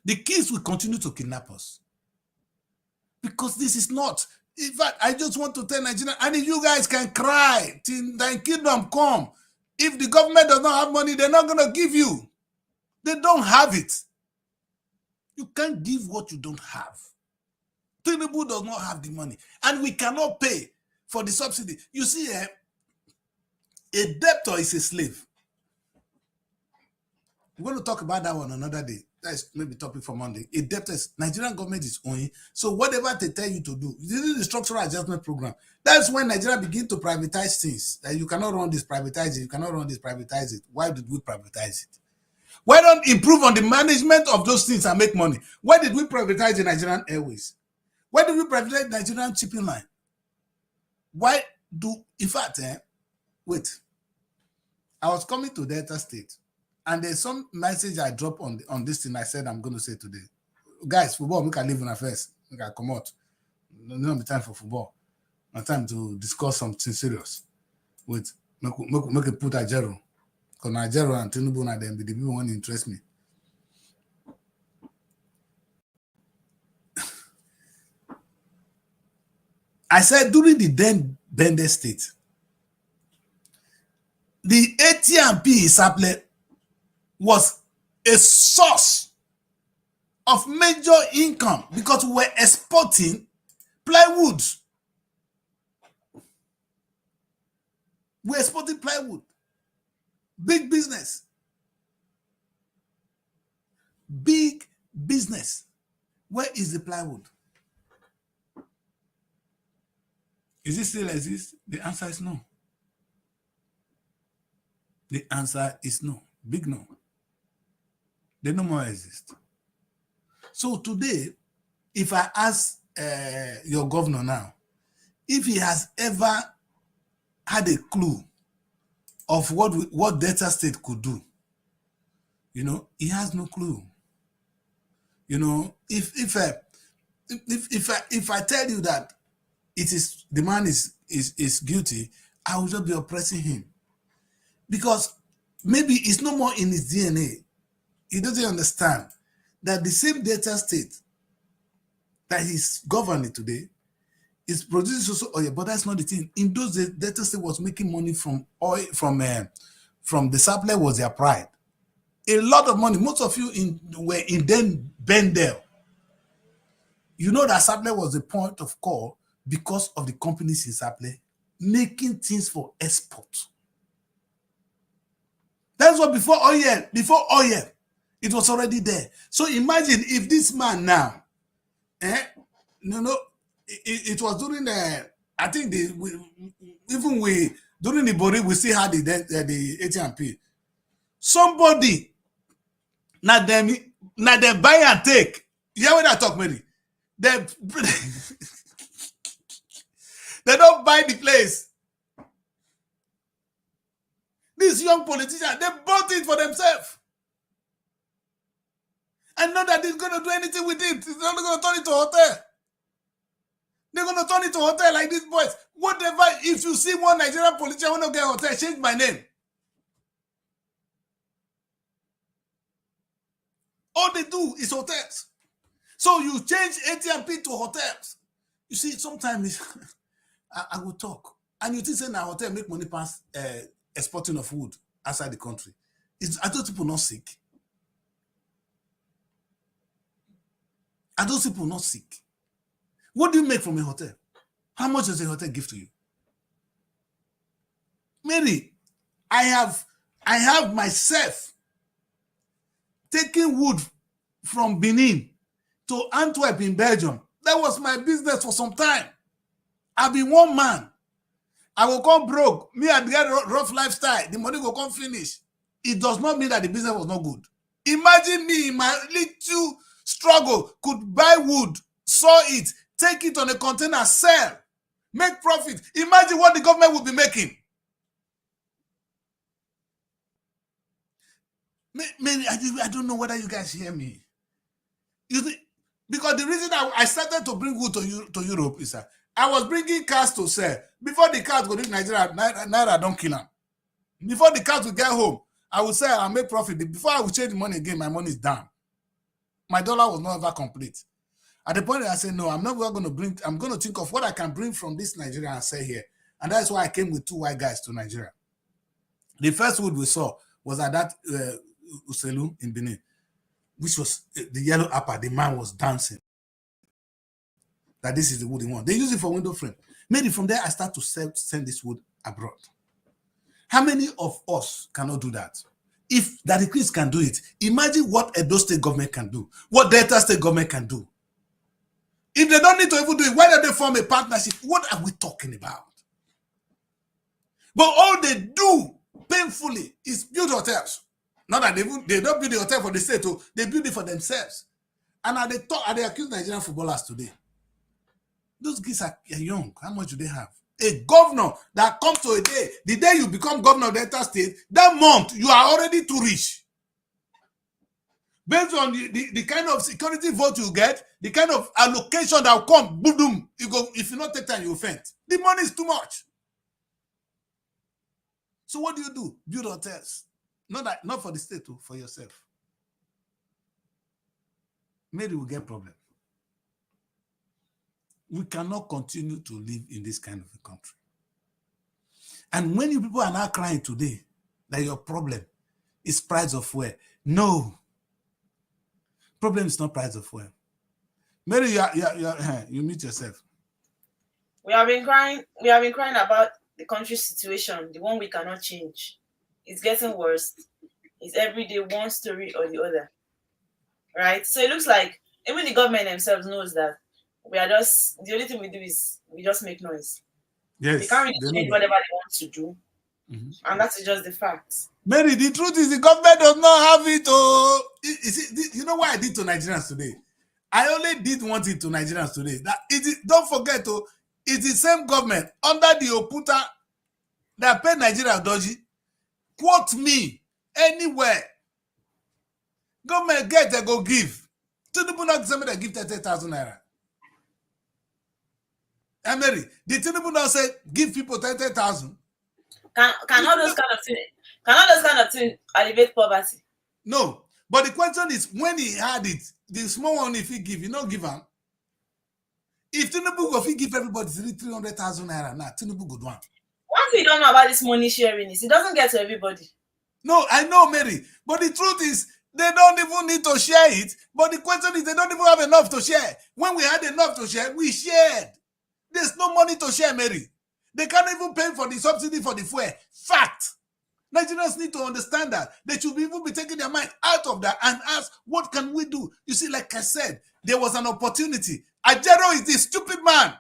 Speaker 1: The kids will continue to kidnap us. Because this is not. In fact, I just want to tell Nigeria, and if you guys can cry till thy kingdom come, if the government does not have money, they're not going to give you. They don't have it. You can't give what you don't have. Tinubu does not have the money, and we cannot pay for the subsidy. You see, a debtor is a slave. We're going to talk about that one another day. that's maybe topic for Monday. A debtors, Nigerian government is owing. So whatever they tell you to do, this is the structural adjustment program. That's when Nigeria begin to privatize things. That you cannot run this, privatize it. You cannot run this, privatize it. Why did we privatize it? Why don't improve on the management of those things and make money? Why did we privatize the Nigerian Airways? Why did we privatize Nigerian shipping line? Why do, in fact, wait. I was coming to Delta State, and there's some message I dropped on this thing I said I'm going to say today. Guys, football, we can live in affairs. We can come out. No be time for football. No time to discuss something serious. Wait, make it put a zero. Because Nigeria and Tinubu and them, the people want to interest me. I said during the then Bende State, the AT&P Saple was a source of major income because we were exporting plywood. We're exporting plywood. Big business. Big business. Where is the plywood? Is it still exist? The answer is no. The answer is no. Big no. They no more exist. So today, if I ask your governor now, if he has ever had a clue of what Delta State could do, he has no clue. If I tell you that the man is guilty, I will just be oppressing him. Because maybe it's no more in his DNA. He doesn't understand that the same Delta State that he's governing today is producing also oil, but that's not the thing. In those days, Delta State was making money from oil, from the supply was their pride. A lot of money. Most of you were in then Bendel. You know that supply was the point of call because of the companies in supply making things for export. That's what before oil, it was already there. So imagine if this man now, it was during I think during the Bori, we still had the AT&P. Somebody, now they buy and take. You hear what I talk, Mary? They don't buy the place. These young politicians, they bought it for themselves. And not that they're going to do anything with it. They're not going to turn it to a hotel. They're going to turn it to a hotel like these boys. Whatever, if you see one Nigerian politician want to get a hotel, change my name. All they do is hotels. So you change AT&P to hotels. You see, sometimes I will talk. And you think saying that hotel make money past exporting of food outside the country. Are those people not sick? Are those people not sick? What do you make from a hotel? How much does a hotel give to you? Mary, I have myself taking wood from Benin to Antwerp in Belgium. That was my business for some time. I've been one man. I will come broke. Me and get rough lifestyle. The money will come finish. It does not mean that the business was not good. Imagine me in my little struggle could buy wood, saw it, take it on a container, sell, make profit. Imagine what the government would be making. Maybe I don't know whether you guys hear me. Because the reason I started to bring wood to Europe is that I was bringing cars to sell. Before the cars go to Nigeria, Naira don't kill them. Before the cars will get home, I will sell and make profit. Before I will change the money again, my money is down. My dollar was not ever complete. At the point I said, no, I'm not going to bring, I'm going to think of what I can bring from this Nigeria and sell here. And that's why I came with two white guys to Nigeria. The first wood we saw was at that Uselu in Benin, which was the yellow apple. The man was dancing. That this is the wood he wants. They use it for window frame. Maybe from there, I start to send this wood abroad. How many of us cannot do that? If Daddy Chris can do it, imagine what Edo State government can do, what Delta State government can do. If they don't need to even do it, why don't they form a partnership? What are we talking about? But all they do painfully is build hotels. Not that they don't build the hotel for the state, they build it for themselves. And are they accuse Nigerian footballers today? Those kids are young. How much do they have? A governor that comes to a day, the day you become governor of Delta State, that month you are already too rich. Based on the kind of security vote you get, the kind of allocation that will come, boom, you go. If you not take time, you offend. The money is too much. So what do? Build hotels. Not for the state, for yourself. Maybe we'll get problem. We cannot continue to live in this kind of a country. And when you people are now crying today that your problem is price of fuel, no. Problem is not price of fuel. Mary, you mute yourself.
Speaker 2: We have been crying about the country's situation, the one we cannot change. It's getting worse. It's every day one story or the other. Right? So it looks like even the government themselves knows that we are just, the only thing we do is we just make noise.
Speaker 1: Yes.
Speaker 2: We can't really change whatever they want to do. And that's just the fact.
Speaker 1: Mary, the truth is the government does not have it. Oh, you know what I did to Nigerians today? I only did one thing to Nigerians today. Don't forget, it's the same government under the Oputa that paid Nigeria dodgy. Quote me anywhere. Government get, they go give. Tinubu not somebody that give 30,000 naira. And Mary, the Tinubu not say give people 30,000.
Speaker 2: Can all those kind of things alleviate poverty?
Speaker 1: No, but the question is when he had it, the small one if he give, you not give him. If Tinubu go, if he give everybody 300,000 naira now, Tinubu go do one.
Speaker 2: One thing you don't know about this money sharing is it doesn't get to everybody.
Speaker 1: No, I know, Mary, but the truth is they don't even need to share it. But the question is they don't even have enough to share. When we had enough to share, we shared. There's no money to share, Mary. They can't even pay for the subsidy for the fuel. Fact. Nigerians need to understand that. They should even be taking their mind out of that and ask, what can we do? You see, like I said, there was an opportunity. Ajero is the stupid man.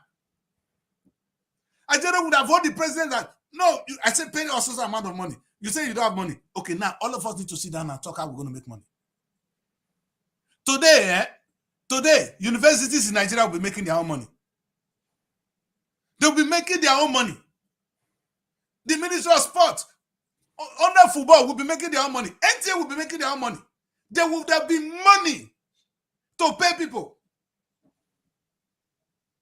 Speaker 1: Ajero would have told the president that, no, I said pay us some amount of money. You say you don't have money. Okay, now all of us need to sit down and talk how we're going to make money. Today, universities in Nigeria will be making their own money. They'll be making their own money. The Ministry of Sport, under football, will be making their own money. NTA will be making their own money. There will be money to pay people.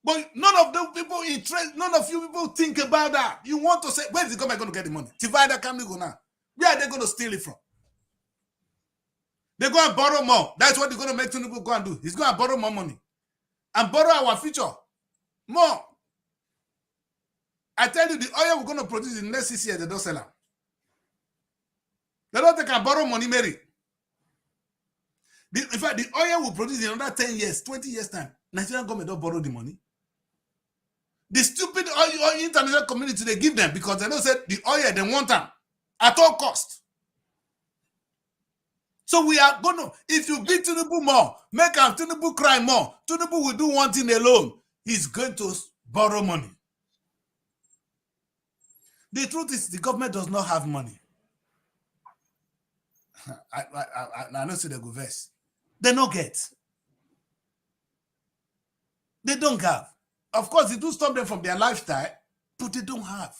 Speaker 1: But none of those people none of you people think about that. You want to say, where is the government going to get the money? Divide can go now. Where are they going to steal it from? They go and borrow more. That's what they're going to make Tinubu go and do. He's going to borrow more money and borrow our future more. I tell you, the oil we're going to produce in the next 6 years, they don't sell them. They don't take and borrow money, Mary. In fact, the oil will produce in another 10 years, 20 years time. Nigerian government don't borrow the money. The stupid oil international community, they give them because they don't say the oil, they want them at all cost. So we are going to, if you beat Tinubu more, make Tinubu cry more, Tinubu will do one thing alone. He's going to borrow money. The truth is the government does not have money. I don't see the go verse. They don't get. They don't have. Of course, it do stop them from their lifestyle, but they don't have.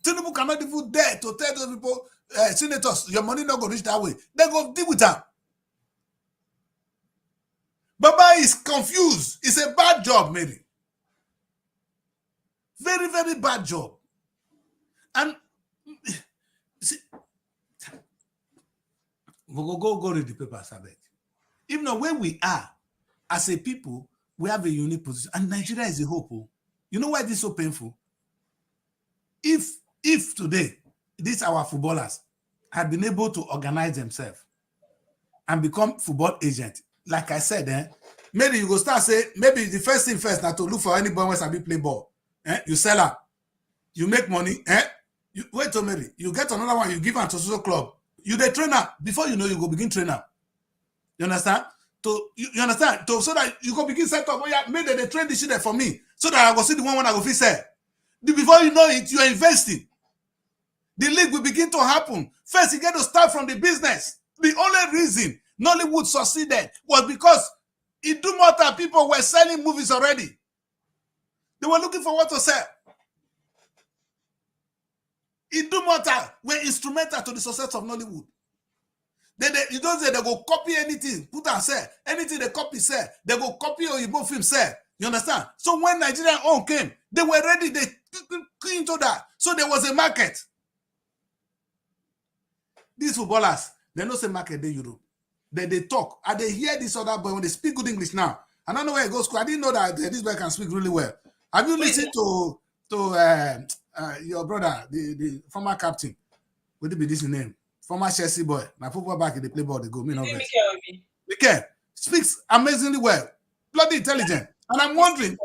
Speaker 1: Tinubu cannot even dare to tell those people, senators, your money not going to reach that way. They go deal with them. Baba is confused. It's a bad job, maybe. Very, very bad job. And see, we'll go read the papers, I bet. Even though where we are, as a people, we have a unique position. And Nigeria is a hope. You know why this is so painful? If today, these our footballers had been able to organize themselves and become football agents, like I said, maybe you go start say, maybe the first thing first, now to look for anybody who can play ball. You sell up, you make money, wait a minute, you get another one, you give them to social club, You they train up before you know you go begin train up. You understand? You understand? So that you go begin set up. Oh yeah, maybe they train this shit there for me, so that I go see the one when I go fix it. Before you know it, you are investing. The league will begin to happen. First, you get to start from the business. The only reason Nollywood succeeded was because it do matter people were selling movies already. They were looking for what to sell. It do matter were instrumental to the success of Nollywood. You don't say they go copy anything, put and sell. Anything they copy, sell. They go copy Oyibo film, sell. You understand? So when Nigerian own came, they were ready, they into that. So there was a market. These footballers, they don't say market in Europe. They talk. And they hear this other boy when they speak good English now. I don't know where it goes. I didn't know that this boy can speak really well. Have you listened to your brother, the former captain? Would it be this name? Former Chelsea boy. My football back in the play ball, they go. Mikel speaks amazingly well. Bloody intelligent. And I'm wondering,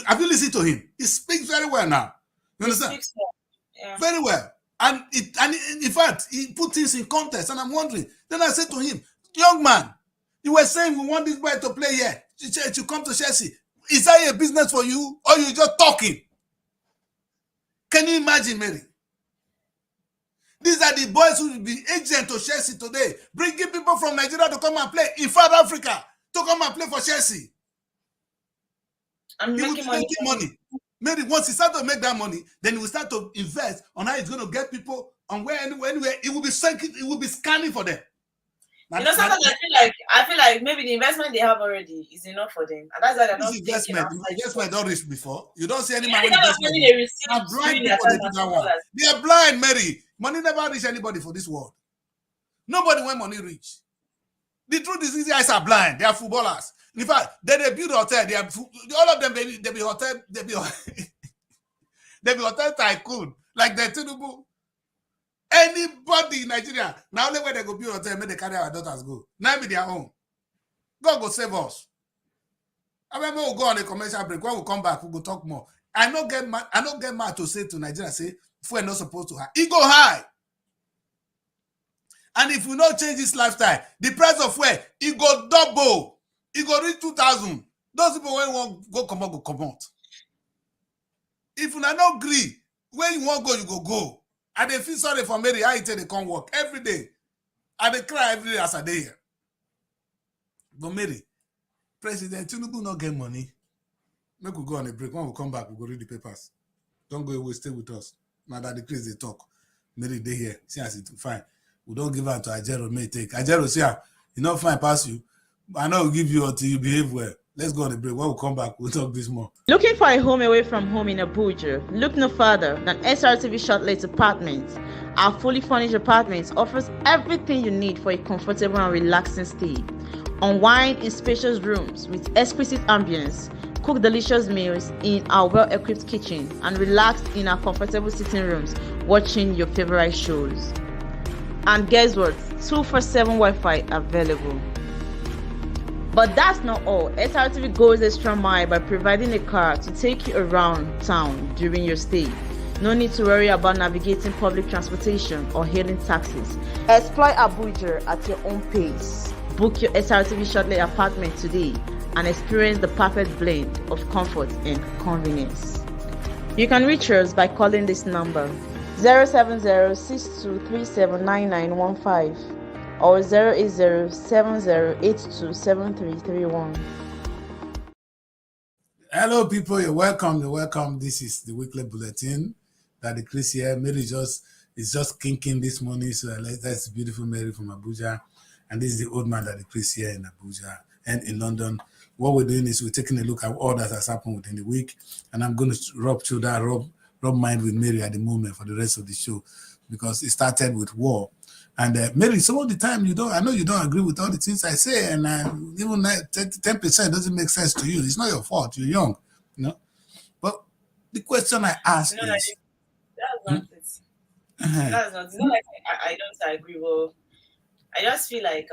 Speaker 1: have you listened to him? He speaks very well now. You understand?
Speaker 2: Yeah.
Speaker 1: Very well. And in fact, he put things in context. And I'm wondering. Then I said to him, young man, you were saying we want this boy to play here. To come to Chelsea. Is that a business for you? Or you just talking? Can you imagine, Mary? These are the boys who will be agent to Chelsea today, bringing people from Nigeria to come and play in South Africa to come and play for Chelsea.
Speaker 2: And making
Speaker 1: money. Maybe once he start to make that money, then he will start to invest on how he's going to get people on anywhere. It will be scanning for them.
Speaker 2: Sometimes I feel like maybe the investment they have already is enough for them, and that's why they're not
Speaker 1: investment don't reach before. You don't see any money.
Speaker 2: They are blind.
Speaker 1: They are blind, Mary. Money never reach anybody for this world. Nobody when money reach. The truth is, these guys are blind. They are footballers. In fact, they build hotel. They are all of them. They be hotel. They be hotel tycoon like the Tinubu. Anybody in Nigeria now only where they go build hotel, make they carry our daughters go. Now be their own. God go save us. I remember we'll go on a commercial break. When we come back, we'll go talk more. I don't get mad to say to Nigeria, say fuel not supposed to high. It go high. And if we not change this lifestyle, the price of fuel, it go double. It go reach 2,000. Those people when you want go come out. If you not agree, where you want go, you go. And they feel sorry for Mary. I tell they come work every day. And they cry every day as a day here. But Mary, President Tinubu not get money. Make we go on a break. When we come back, we go read the papers. Don't go away, stay with us. Now that the crazy they talk. Mary, they here. See as it fine. We don't give her to Ajero, may take. Ajero, see how you not fine pass you. I know we'll give you until you behave well. Let's go on a break. When we come back, we'll talk this more.
Speaker 3: Looking for a home away from home in Abuja? Look no further than Srtv Shortlet Apartments. Our fully furnished apartments offers everything you need for a comfortable and relaxing stay. Unwind in spacious rooms with exquisite ambience. Cook delicious meals in our well-equipped kitchen and relax in our comfortable sitting rooms watching your favorite shows. And guess what? 247 Wi-Fi available. But that's not all. Srtv goes extra mile by providing a car to take you around town during your stay. No need to worry about navigating public transportation or hailing taxis. Explore Abuja at your own pace. Book your Srtv Shortlet apartment today and experience the perfect blend of comfort and convenience. You can reach us by calling this number 070-6237-9915 or 080-7082-7331.
Speaker 1: Hello, people. You're welcome. This is the weekly bulletin. Daddy Chris here. Mary is just kinking this morning. So that's beautiful Mary from Abuja. And this is the old man Daddy Chris here in Abuja and in London. What we're doing is we're taking a look at all that has happened within the week. And I'm going to rub mind with Mary at the moment for the rest of the show because it started with war. And Mary, some of the time I know you don't agree with all the things I say, and even 10% doesn't make sense to you. It's not your fault. You're young, you know. But the question I ask is,
Speaker 2: that's not it. That's not. It's not like I don't agree. Well, I just feel like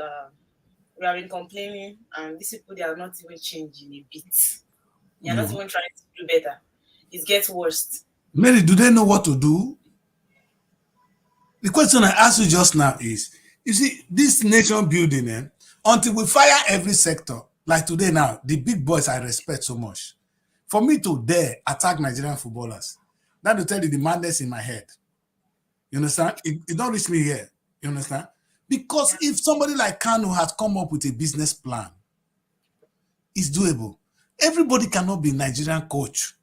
Speaker 2: we have been complaining, and these people they are not even changing a bit. They are not even trying to do better. It gets worse.
Speaker 1: Mary, do they know what to do? The question I asked you just now is, you see, this nation building, until we fire every sector, like today now, the big boys I respect so much. For me to dare attack Nigerian footballers, that will tell you the madness in my head. You understand? It don't reach me here. You understand? Because if somebody like Kanu has come up with a business plan, it's doable. Everybody cannot be a Nigerian coach.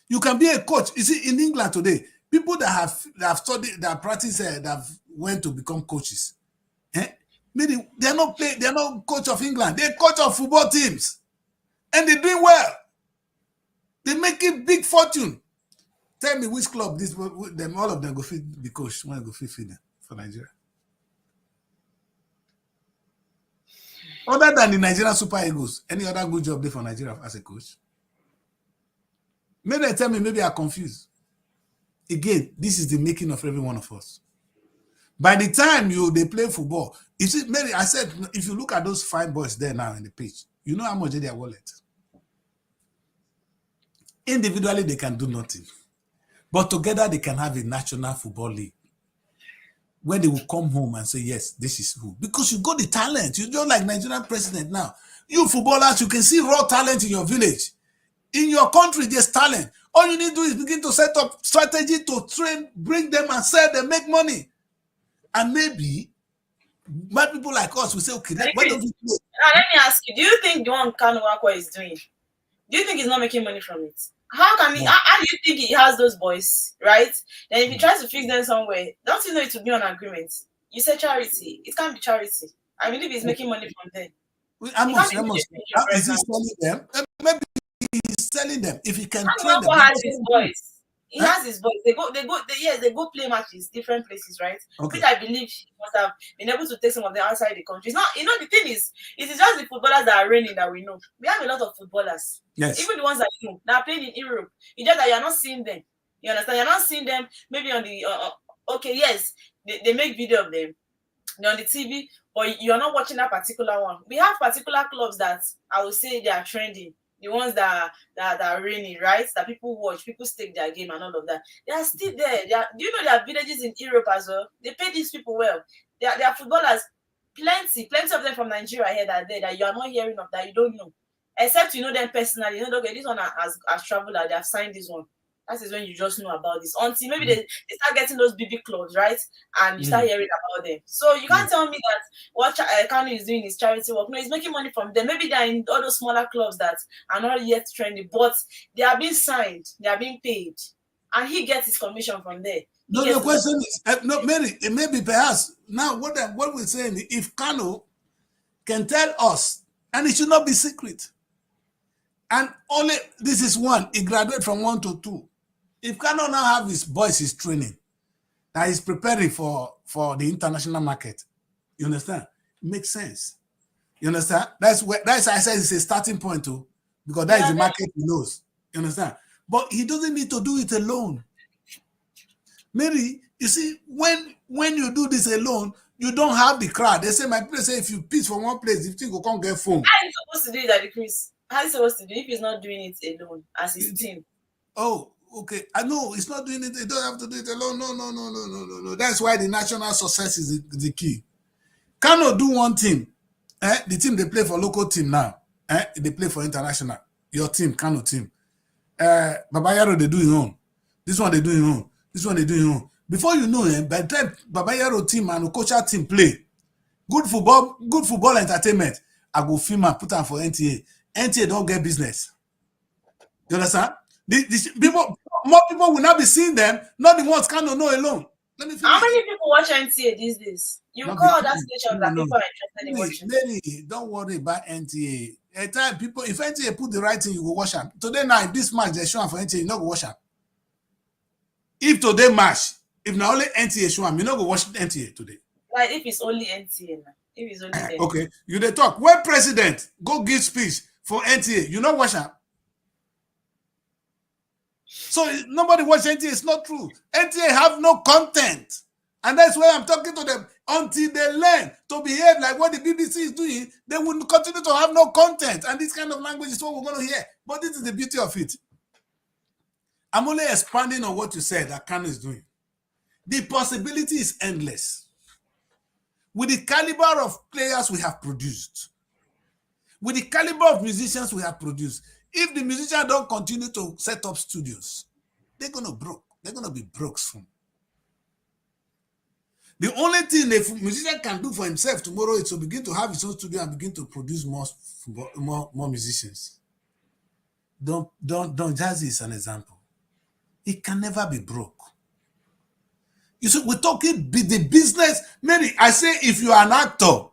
Speaker 1: You can be a coach. You see, in England today, people that have studied, that practice, that have went to become coaches, meaning they're not coach of England. They're coach of football teams, and they're doing well. They make a big fortune. Tell me which club them all of them go feed the coach when go feed them for Nigeria. Other than the Nigerian Super Eagles, any other good job there for Nigeria as a coach? Maybe they tell me, maybe I'm confused. Again, this is the making of every one of us. By the time they play football, you see, Mary, I said, if you look at those fine boys there now in the pitch, you know how much is their wallet. Individually, they can do nothing. But together, they can have a national football league where they will come home and say, yes, this is who. Because you got the talent. You don't like Nigerian president now. You footballers, you can see raw talent in your village. In your country, there's talent. All you need to do is begin to set up strategy to train, bring them and sell them, make money. And maybe bad people like us will say, okay, why don't we play?
Speaker 2: Now, let me ask you, do you think the one Kanu Akwa is doing, do you think he's not making money from it? How can he, how do you think he has those boys, right? Then if he tries to fix them somewhere, don't you know it will be on agreement? You say charity. It can't be charity. I believe he's making money from them.
Speaker 1: How is he selling them? Maybe he's selling them. If he can train them.
Speaker 2: Has his boys. He has his boys. They go play matches, different places, right?
Speaker 1: Okay.
Speaker 2: Which I believe he must have been able to take some of them outside the country. It's not, the thing is, it is just the footballers that are reigning that we know. We have a lot of footballers.
Speaker 1: Yes.
Speaker 2: Even the ones that you know that are playing in Europe. It's just that you're not seeing them. You understand? You're not seeing them maybe on the okay, yes, they make video of them. They're on the TV, but you're not watching that particular one. We have particular clubs that I would say they are trending. The ones that are reigning, right? That people watch, people stake their game and all of that. They are still there. Do you know there are villages in Europe as well? They pay these people well. They are footballers, plenty of them from Nigeria here that are there that you are not hearing of, that you don't know. Except you know them personally. You know, okay, this one has traveled, they have signed this one. That is when you just know about this. Until maybe they start getting those BB clubs, right? And you start hearing about them. So you can't tell me that what Kanu is doing is charity work. No, he's making money from them. Maybe they're in all those smaller clubs that are not yet trendy, but they are being signed, they are being paid. And he gets his commission from there.
Speaker 1: No, the question is, no, Mary, it may be perhaps, now what we're saying, if Kanu can tell us, and it should not be secret, and only, this is one, he graduated from 1 to 2. If Kanu now have his boys, his training, that he's preparing for the international market, you understand? It makes sense. You understand? That's I said it's a starting point too, because that is the market he knows. You understand? But he doesn't need to do it alone. Mary, you see, when you do this alone, you don't have the crowd. They say, my place say, if you pitch from one place, if you go can't get phone.
Speaker 2: How are you supposed to do it at the Chris? How are you supposed to do it if he's not doing it alone as his team?
Speaker 1: Oh, okay. I know it's not doing it. They don't have to do it alone. No. That's why the national success is the key. Cannot do one thing. The team they play for local team now. They play for international. Your team, Kano team. Babayaro, they do his own. This one they do his own. This one they do his own. Before you know, by the time Babayaro team and Okocha team play, good football entertainment, I go film and put them for NTA. NTA don't get business. You understand? More people will not be seeing them, not the ones Kano know alone.
Speaker 2: Let me How many people watch NTA these days? You call that station that people are interested in watching.
Speaker 1: Lady, don't worry about NTA. At time people, if NTA put the right thing, you go watch them. Today now, if this match they show for NTA, you not go watch them. If today match, if not only NTA show them, you not go watch NTA today.
Speaker 2: Like if it's only NTA now. If it's only NTA.
Speaker 1: Okay, you they talk. When president go give speech for NTA, you not watch them. So nobody watch NTA. It's not true. NTA have no content. And that's why I'm talking to them. Until they learn to behave like what the BBC is doing, they will continue to have no content. And this kind of language is what we're going to hear. But this is the beauty of it. I'm only expanding on what you said that Kanu is doing. The possibility is endless. With the caliber of players we have produced, with the caliber of musicians we have produced, if the musicians don't continue to set up studios, they're going to broke. They're going to be broke soon. The only thing a musician can do for himself tomorrow is to begin to have his own studio and begin to produce more musicians. Don Jazzy is an example. He can never be broke. You see, we're talking the business. Mary, I say if you are an actor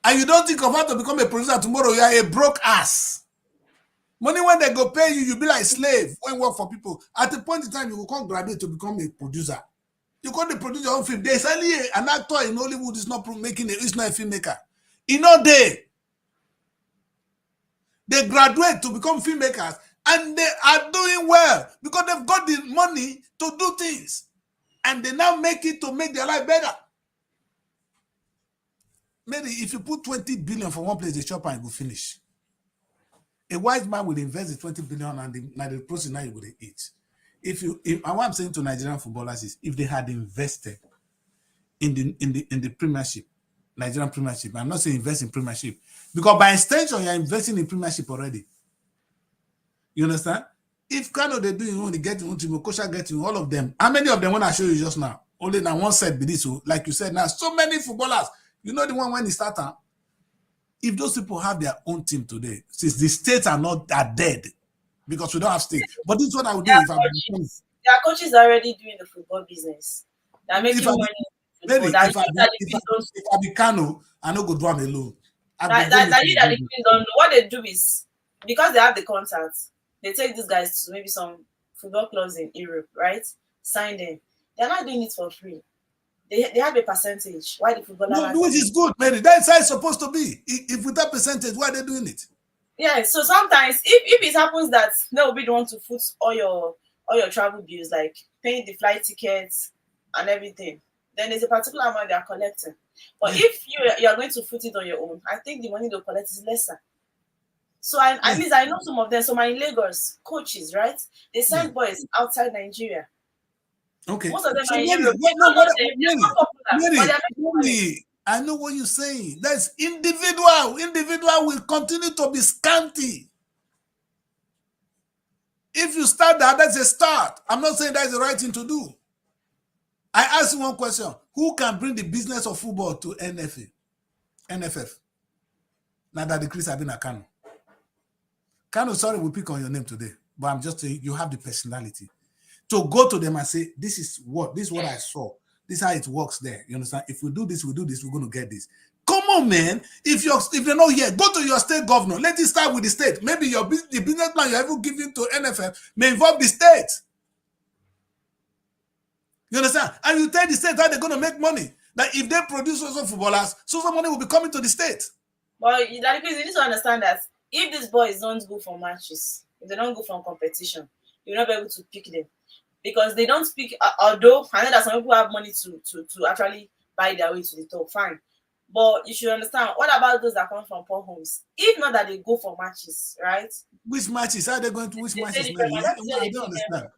Speaker 1: and you don't think of how to become a producer tomorrow, you are a broke ass. Money when they go pay you, you'll be like slave when you work for people. At a point in time, you will come graduate to become a producer. You can't produce your own film. There's only an actor in Hollywood is not making it's not a filmmaker. In all day, they graduate to become filmmakers and they are doing well because they've got the money to do things. And they now make it to make their life better. Maybe if you put 20 billion for one place, the shop and it will finish. A wise man will invest the 20 billion and the process now you will eat. And what I'm saying to Nigerian footballers is if they had invested in the Premiership, Nigerian Premiership, I'm not saying invest in Premiership, because by extension you're investing in Premiership already. You understand? If Kano they do you want to get into Mokosha get you all of them. How many of them want to show you just now? Only now one set be this. So, like you said, now so many footballers. You know the one when he started. If those people have their own team today, since the states are dead, because we don't have states. But this is what I would do if I'm
Speaker 2: their coaches are already doing the football business. They're making money.
Speaker 1: Maybe if I be Kano, I no go do them alone.
Speaker 2: What they do is because they have the contacts, they take these guys to maybe some football clubs in Europe, right? Sign them. They're not doing it for free. They have a percentage. Why the footballer?
Speaker 1: No, which is good, Mary. That's how it's supposed to be. If with that percentage, why are they doing it?
Speaker 2: Yeah. So sometimes, if it happens that they will be the one to foot all your travel bills, like paying the flight tickets and everything, then there's a particular amount they are collecting. But if you are going to foot it on your own, I think the money they'll collect is lesser. So at least I know some of them. So my Lagos coaches, right? They send boys outside Nigeria.
Speaker 1: Okay.
Speaker 2: Most of them
Speaker 1: So
Speaker 2: are in
Speaker 1: Mary,
Speaker 2: Europe.
Speaker 1: Mary, I know what you're saying. That's individual. Individual will continue to be scanty. If you start that, that's a start. I'm not saying that's the right thing to do. I ask you one question. Who can bring the business of football to NFF? Now that the Chris have been a Kano. Kano, sorry, we pick on your name today. But I'm just saying you have the personality to go to them and say, this is what I saw. This is how it works there. You understand? If we do this, we're going to get this. Come on, man. If they're not here, go to your state governor. Let it start with the state. Maybe the business plan you're ever giving to NFF may involve the state. You understand? And you tell the state how they're going to make money. That if they produce social footballers, social money will be coming to the state.
Speaker 2: But you need to understand that if these boys don't go for matches, if they don't go for competition, you'll not be able to pick them. Because they don't speak, although I know that some people have money to actually buy their way to the top, fine. But you should understand, what about those that come from poor homes? If not that they go for matches, right?
Speaker 1: Which matches? How are they going to which matches? I don't understand.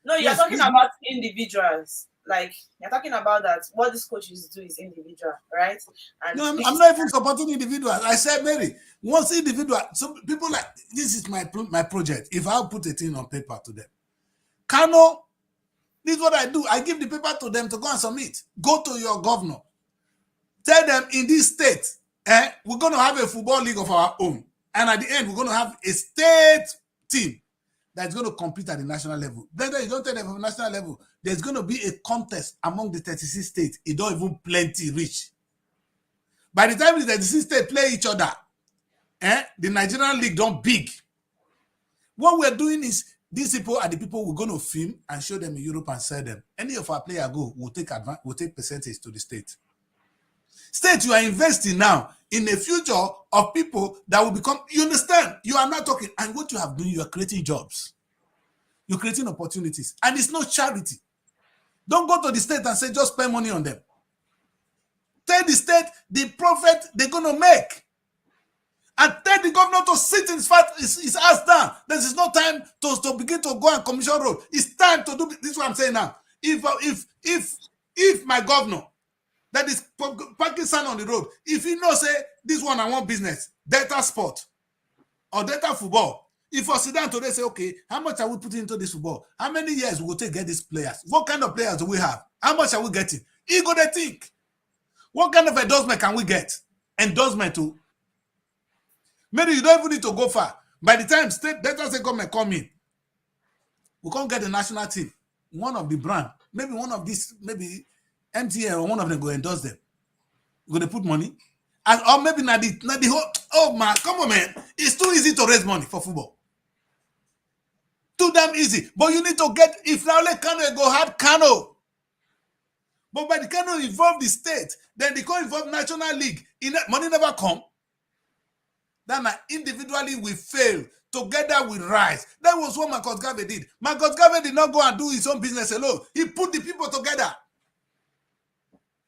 Speaker 2: No, you're talking about individuals. Like, you're talking about that. What these coaches do is individual, right? And
Speaker 1: no, I'm not even supporting individuals. I said, Mary, once individual, so people like, this is my project. If I'll put a thing on paper to them, Kano, this is what I do. I give the paper to them to go and submit. Go to your governor. Tell them in this state, we're going to have a football league of our own. And at the end, we're going to have a state team that's going to compete at the national level. Then you don't tell them at the national level, there's going to be a contest among the 36 states. It don't even plenty reach. By the time the 36 states play each other, the Nigerian league don't big. What we're doing is, these people are the people we're going to film and show them in Europe and sell them. Any of our players go, we'll take percentage to the state. State, you are investing now in a future of people that will become, you understand? You are not talking, and what you have done, you are creating jobs. You're creating opportunities. And it's not charity. Don't go to the state and say, just spend money on them. Tell the state the profit they're going to make. And tell the governor to sit his ass down. This is no time to begin to go and commission road. It's time to do this. Is what I'm saying now. If my governor that is parking sign on the road, if he know say this one I want business, Delta Sport or Delta Football, if I sit down today say, okay, how much are we putting into this football? How many years will it take to get these players? What kind of players do we have? How much are we getting? He go to think. What kind of endorsement can we get? Endorsement to. Maybe you don't even need to go far. By the time state Delta State government come in, we can't get the national team. One of the brand, maybe one of these, maybe MTN or one of them go endorse them. Go to put money. And or maybe not the whole, oh man, come on, man. It's too easy to raise money for football. Too damn easy. But you need to get, if now let Kano go have Kano. But by the Kano involve the state, then they can't involve National League. Money never come. Then individually we fail. Together we rise. That was what Marcus Garvey did. Marcus Garvey did not go and do his own business alone. He put the people together.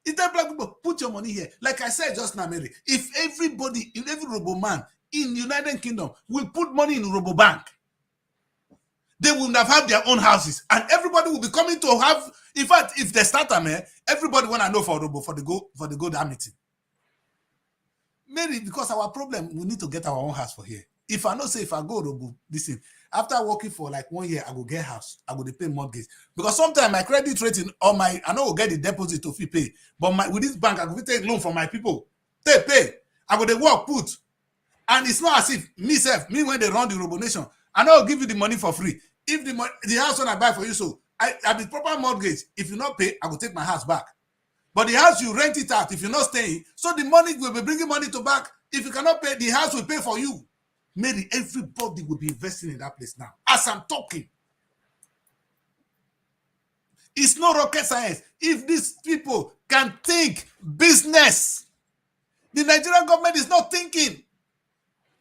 Speaker 1: He tell black people, put your money here. Like I said just now, Mary, if everybody, if every robo man in the United Kingdom will put money in Robo Bank, they will have their own houses. And everybody will be coming to have, in fact, if they start them, everybody want to know for Robo for the go that meeting. Maybe because our problem, we need to get our own house for here. If I know say if I go Robo, listen, after working for like 1 year, I go get house, I go pay mortgage. Because sometimes my credit rating or I know will get the deposit to fee pay. But with this bank, I go take loan from my people. They pay. I go they work put. And it's not as if me when they run the Robo Nation, I know I'll give you the money for free. If the house when I buy for you, so I the proper mortgage, if you not pay, I will take my house back. But the house you rent it out if you're not staying, so the money will be bringing money to back. If you cannot pay, the house will pay for you. Maybe everybody will be investing in that place now. As I'm talking, it's no rocket science. If these people can think business, the Nigerian government is not thinking,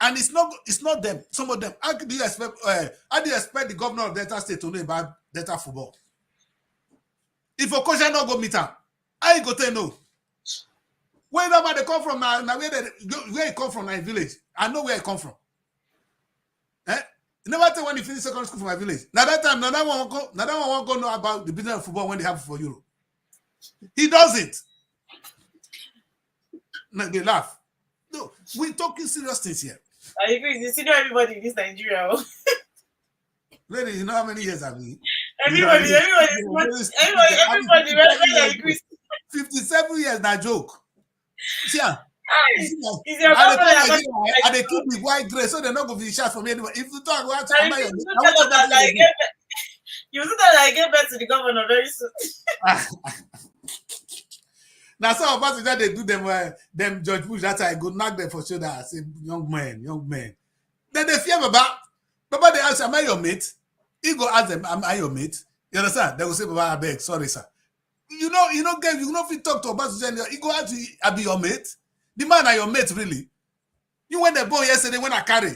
Speaker 1: and it's not them. Some of them. How do you expect the governor of Delta State to know about Delta football? If Okosha not go meet him, I go tell no. Where they come from now? Where it come from? My village. I know where it come from. Never tell when you finish secondary school from my village. Now that time, another one won't go know about the business of football when they have it for Europe. He does it. Now they laugh. No, we're talking serious things here.
Speaker 2: I agree. You see, not everybody in this Nigeria.
Speaker 1: Lady, you know how many years I've been?
Speaker 2: Everybody, agrees.
Speaker 1: 57 years, that joke. See,
Speaker 2: I
Speaker 1: they keep the white dress so they're not going to be shot from anybody. If you talk about
Speaker 2: you said that I get back to the governor very soon.
Speaker 1: Now some of us that they do them George Bush, that's how I go knock them for shoulder. I say, young man. Then they fear Baba. Baba they ask, am I your mate? He go ask them, am I your mate? You understand? They will say, Baba, I beg, sorry, sir. You know, if you talk to Obama, he go ask you, I be your mate. The man are your mate, really. You went the born yesterday when I carry.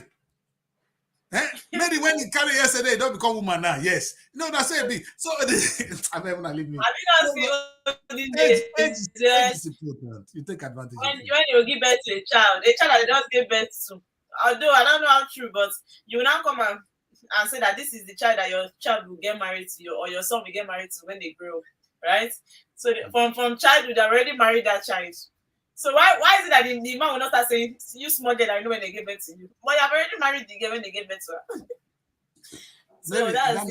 Speaker 1: Maybe when you carry yesterday, you don't become woman now. Yes. No, that's it. So I'm never gonna leave me. Age is important. You take advantage.
Speaker 2: When you give birth to a child that they just give birth to. Although I don't know how true, but you will now come and say that this is the child that your child will get married to you, or your son will get married to when they grow up, right? So from childhood, they already married that child. So why is it that the man will not start saying, you small girl, I know when they give birth to you? But you have already married the girl when they give birth to her. So
Speaker 1: maybe that's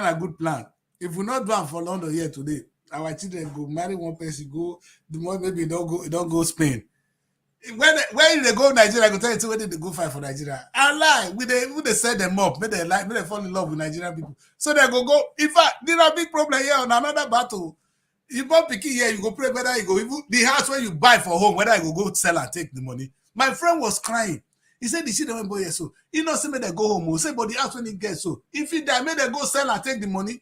Speaker 1: a good plan. If we not do it for London here today, our children go marry one person, go the more maybe don't go Spain. When they go Nigeria, I go tell you where they go fight for Nigeria. I lie. They set them up, make they fall in love with Nigerian people. So they go. In fact, there's a big problem here on another battle. You born picky here, you go pray whether you go even the house where you buy for home, whether you go sell and take the money. My friend was crying. He said the shit went boy here, so he not say me they go home. He say, but the house when he gets so if he die, may they go sell and take the money.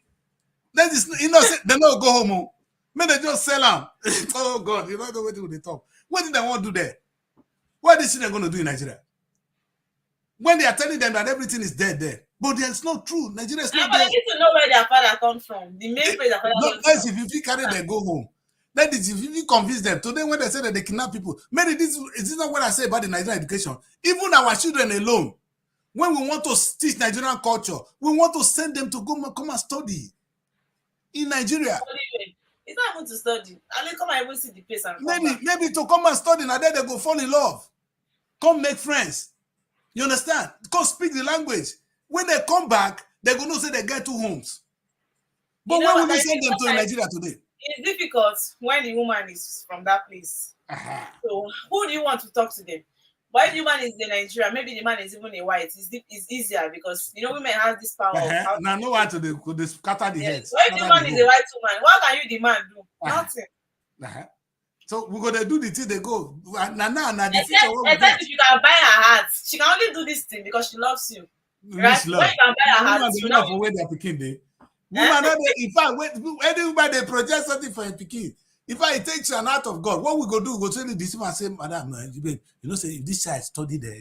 Speaker 1: Then he not say they not go home. May they just sell them. Oh God, you don't know what to do with the top. What did they want to do there? What is they going to do in Nigeria? When they are telling them that everything is dead there, but it's not true. Nigeria is not
Speaker 2: there.
Speaker 1: They
Speaker 2: need to know where their father comes from. The main place their father comes from.
Speaker 1: If you carry them, go home. That is, if you convince them. Today, when they say that they kidnap people, maybe this is not what I say about the Nigerian education. Even our children alone, when we want to teach Nigerian culture, we want to send them to come and study. in Nigeria.
Speaker 2: It's not even to study. I mean, come and even see the place and
Speaker 1: maybe to come and study, and then they go fall in love. Come make friends. You understand? Come speak the language. When they come back, they're going to say they get 2 homes. But when will you send them to Nigeria today?
Speaker 2: It's difficult when the woman is from that place. So who do you want to talk to them? Why the woman is in Nigeria? Maybe the man is even a white. It's easier because women have this power.
Speaker 1: Now no one to scatter the heads.
Speaker 2: Why the woman is a white woman? What can you the man do? Nothing.
Speaker 1: So we're gonna do the thing they go.
Speaker 2: Except if you can buy her heart. She can only do this thing because she loves you. Right? When you can buy her heart,
Speaker 1: you know for where they're picking they. Woman, in fact, anybody they project something for a pikin. In fact, it takes an act of God. What we go do, we go tell this man, say, Madam, say if this child study there,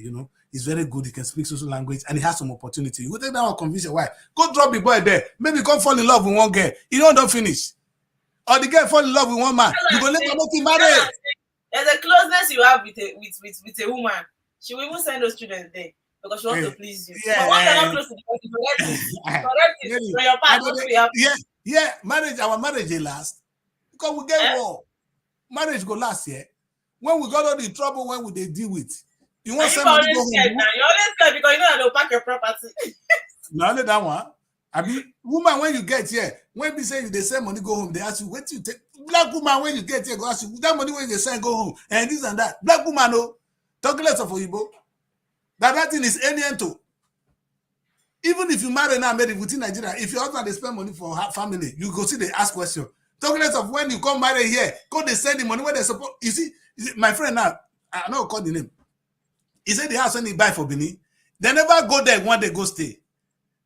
Speaker 1: he's very good, he can speak social language, and he has some opportunity. You go take that one, convince your wife. Go drop the boy there. Maybe come fall in love with one girl. You don't finish. Or the girl fall in love with one man. You go let him make him marry.
Speaker 2: There's a closeness you have with a woman. She will even send those children there because she wants to please you. But once you're not close to the person, correct it. So your part wants to be happy.
Speaker 1: Our marriage will last. Because we get war. Marriage go last year. When we got all the trouble, when we they deal with. You want somebody to go home?
Speaker 2: You're always scared because you know they'll pack your property.
Speaker 1: Not only that one. I mean, woman, when you get here, when we say they send money, go home, they ask you, wait till you take. Black woman, when you get here, go ask you, that money when they send, go home. And this and that. Black woman, no. Talk less of Oyibo. That thing is alien to. Even if you marry now, marry within Nigeria, if your husband they spend money for her family, you go see they ask question. Talk less of when you come marry here, go they send the money when they support. You see, my friend now, I know call the name. He said the house when he buy for Benin, they never go there one day go stay.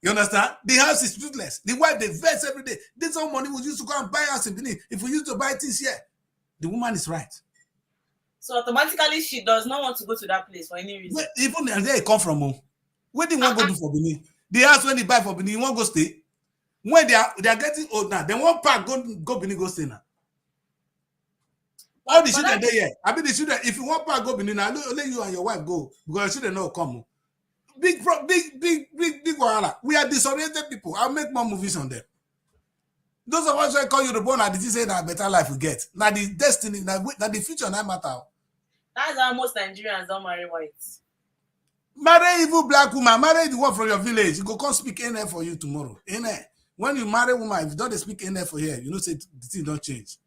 Speaker 1: You understand? The house is useless. The wife they vex every day. This all money we used to go and buy house in Benin. If we used to buy things here, the woman is right.
Speaker 2: So automatically she does not want to go to that place for any reason.
Speaker 1: Even there he come from home. What do you want to go do for Benin? The house when they buy for Benin, you want to go stay? When they are getting old now, they won't pack go Benin go stay now. All the children there, yeah. I mean the children, if you want pack go Benin now, let you and your wife go because the children don't come. Big wahala. We are disoriented people. I'll make more movies on them. Those of us who call you the born and say that better life we get. Now the destiny, now the future not matter.
Speaker 2: That's how most Nigerians don't marry whites.
Speaker 1: Marry evil black woman, marry the one from your village. You go come speak NF for you tomorrow. NF. When you marry a woman, if you don't speak NF for here, say the thing don't change.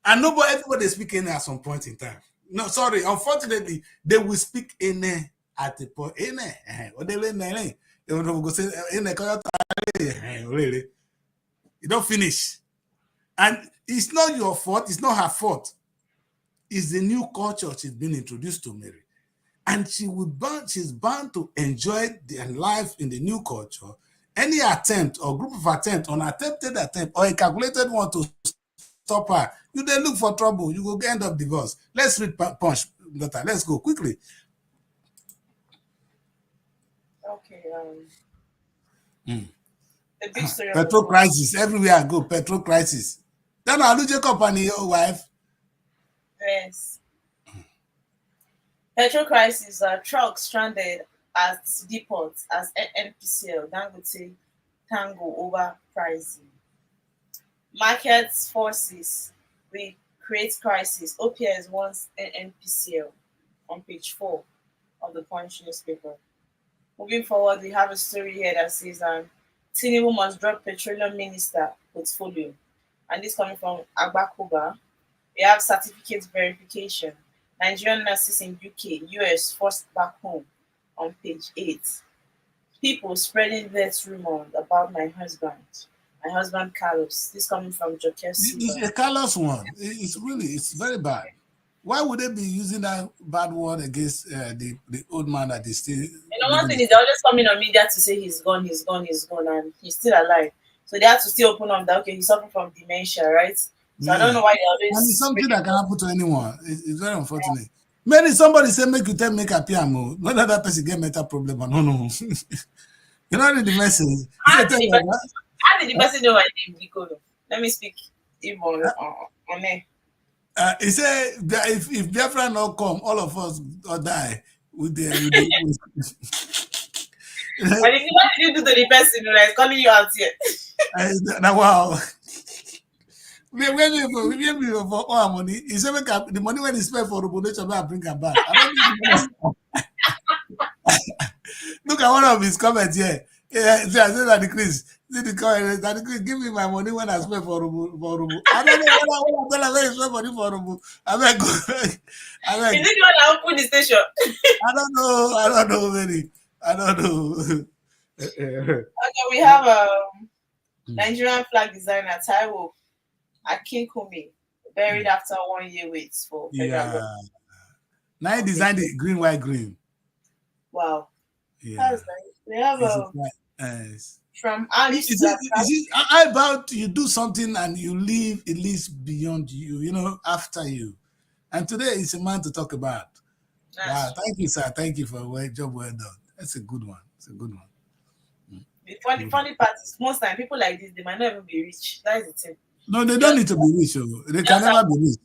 Speaker 1: And everybody speak NF at some point in time. No, sorry, unfortunately, they will speak NF at the point. You don't finish. And it's not your fault, it's not her fault. It's the new culture she's been introduced to, Mary. And she's bound to enjoy their life in the new culture. Any attempt or group of attempts, unattempted attempt, or a calculated one to stop her, you then look for trouble. You will end up divorced. Let's read Punch, daughter. Let's go quickly.
Speaker 2: Okay. The big story.
Speaker 1: Petrol crisis. Everywhere I go, petrol crisis. Then I'll lose your company, your wife.
Speaker 2: Yes. Petrol crisis. Trucks stranded at depots as NPCL. Dangote tango over pricing. Market forces will create crisis. OPS wants NPCL on page 4 of the Punch newspaper. Moving forward, we have a story here that says Tinubu must drop petroleum minister portfolio. And this coming from Agbakoba. We have certificate verification. Nigerian nurses in UK, US forced back home on page 8. People spreading death rumors about my husband Carlos. This coming from Joker.
Speaker 1: It's a Carlos one. It's very bad. Why would they be using that bad word against the old man that is still?
Speaker 2: One thing is they're always coming on media to say he's gone, and he's still alive. So they have to still open up that he's suffering from dementia, right? So I don't know why they always.
Speaker 1: And it's something that can happen to anyone. It's very unfortunate. Maybe somebody say make appear more. Not that that person get mental problem, no. You know the message.
Speaker 2: How did the person know my name? Let me speak even on air.
Speaker 1: He said that if Biafra not come, all of us will die with the
Speaker 2: what did you do to the person who is calling you out here?
Speaker 1: Now, wow. When you for all money, he said the money when he spent for Robonation, I bring him back. I don't know. Look at one of his comments here. Yeah, see, I said that the Chris. See the comment that the Chris give me my money when I spend for Rubu. I don't know when I spend money for Rubu. I mean, I
Speaker 2: Is
Speaker 1: mean,
Speaker 2: it the one that opened the station?
Speaker 1: I don't know, really. I don't know.
Speaker 2: Okay, we have Nigerian flag designer Taiwo Akinkumi buried after 1 year wait for federal
Speaker 1: Yeah.
Speaker 2: government.
Speaker 1: Now he designed it green, white, green.
Speaker 2: Wow,
Speaker 1: Yeah.
Speaker 2: that's nice. We have
Speaker 1: Yes.
Speaker 2: from Alice
Speaker 1: Is it how about you do something and you leave it leaves beyond you, after you. And today is a man to talk about. Wow, thank you, sir. Thank you for a job well done. That's a good one. It's a good one.
Speaker 2: The funny part is most time people like this they might not even be rich. That is the thing.
Speaker 1: No, they don't need to be rich. They can never be rich.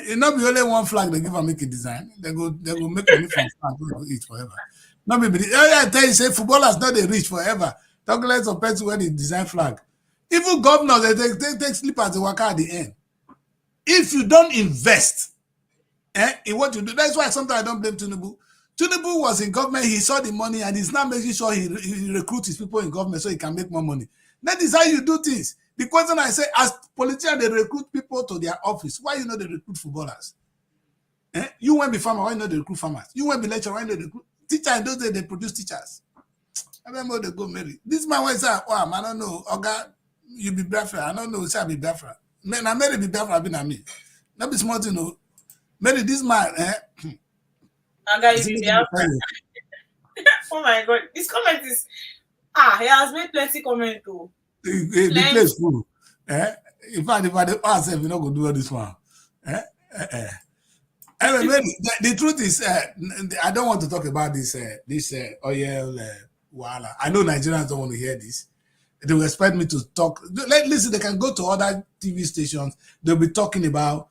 Speaker 1: It not be only one flag they give and make a design. They go make money from flag. They go eat forever. Not be I tell you, say footballers not they rich forever. Talk less of person when they design flag. Even governors they take sleep as they work at the end. If you don't invest in what you do, that's why sometimes I don't blame Tinubu. Tinubu was in government, he saw the money and he's now making sure he recruits his people in government so he can make more money. That is how you do things. The question I say, as politicians, they recruit people to their office. Why they recruit footballers? You won't be farmer, why they recruit farmers? You won't be lecturer, why they recruit teacher? In those days, they produce teachers. I remember they go marry. This man was say, oh, I don't know, Oga, you be Biafra. I don't know, say I be Biafra. Man, I marry be Biafra, be na me. Not be smart, Maybe this man,
Speaker 2: Oga, you be Biafra. Oh my God, this comment is he has made plenty comment too.
Speaker 1: The place full. In fact, if I don't ask if you not go do all this one. Anyway, the truth is, I don't want to talk about this oil wala. I know Nigerians don't want to hear this. They will expect me to talk. Listen, they can go to other TV stations. They'll be talking about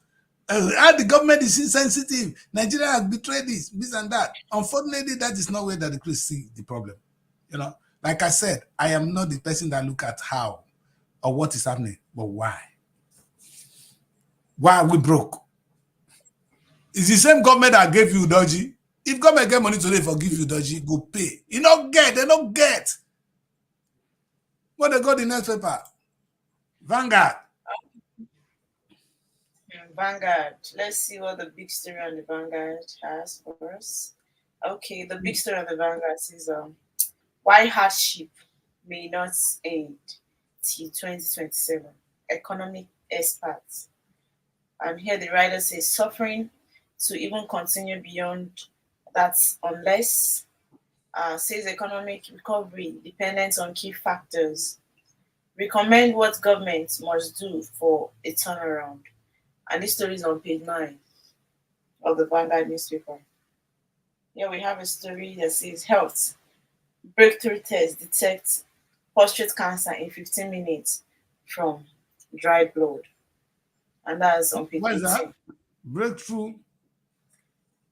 Speaker 1: how the government is insensitive. Nigeria has betrayed this and that. Unfortunately, that is not where that the Christians see the problem. Like I said, I am not the person that look at how or what is happening, but why? Why are we broke? It's the same government that gave you dodgy. If government get money today for give you dodgy, go pay. They don't get. What they got the next paper? Vanguard.
Speaker 2: Vanguard. Let's see what the big story on the Vanguard has for us. Okay, the big story on the Vanguard is why hardship may not end till 2027. Economic experts. And here the writer says suffering to even continue beyond that unless says economic recovery dependent on key factors. Recommend what government must do for a turnaround. And this story is on page 9 of the Vanguard newspaper. Here we have a story that says health breakthrough test detects prostate cancer in 15 minutes from dry blood. And that's on page 18.
Speaker 1: What is that? Breakthrough?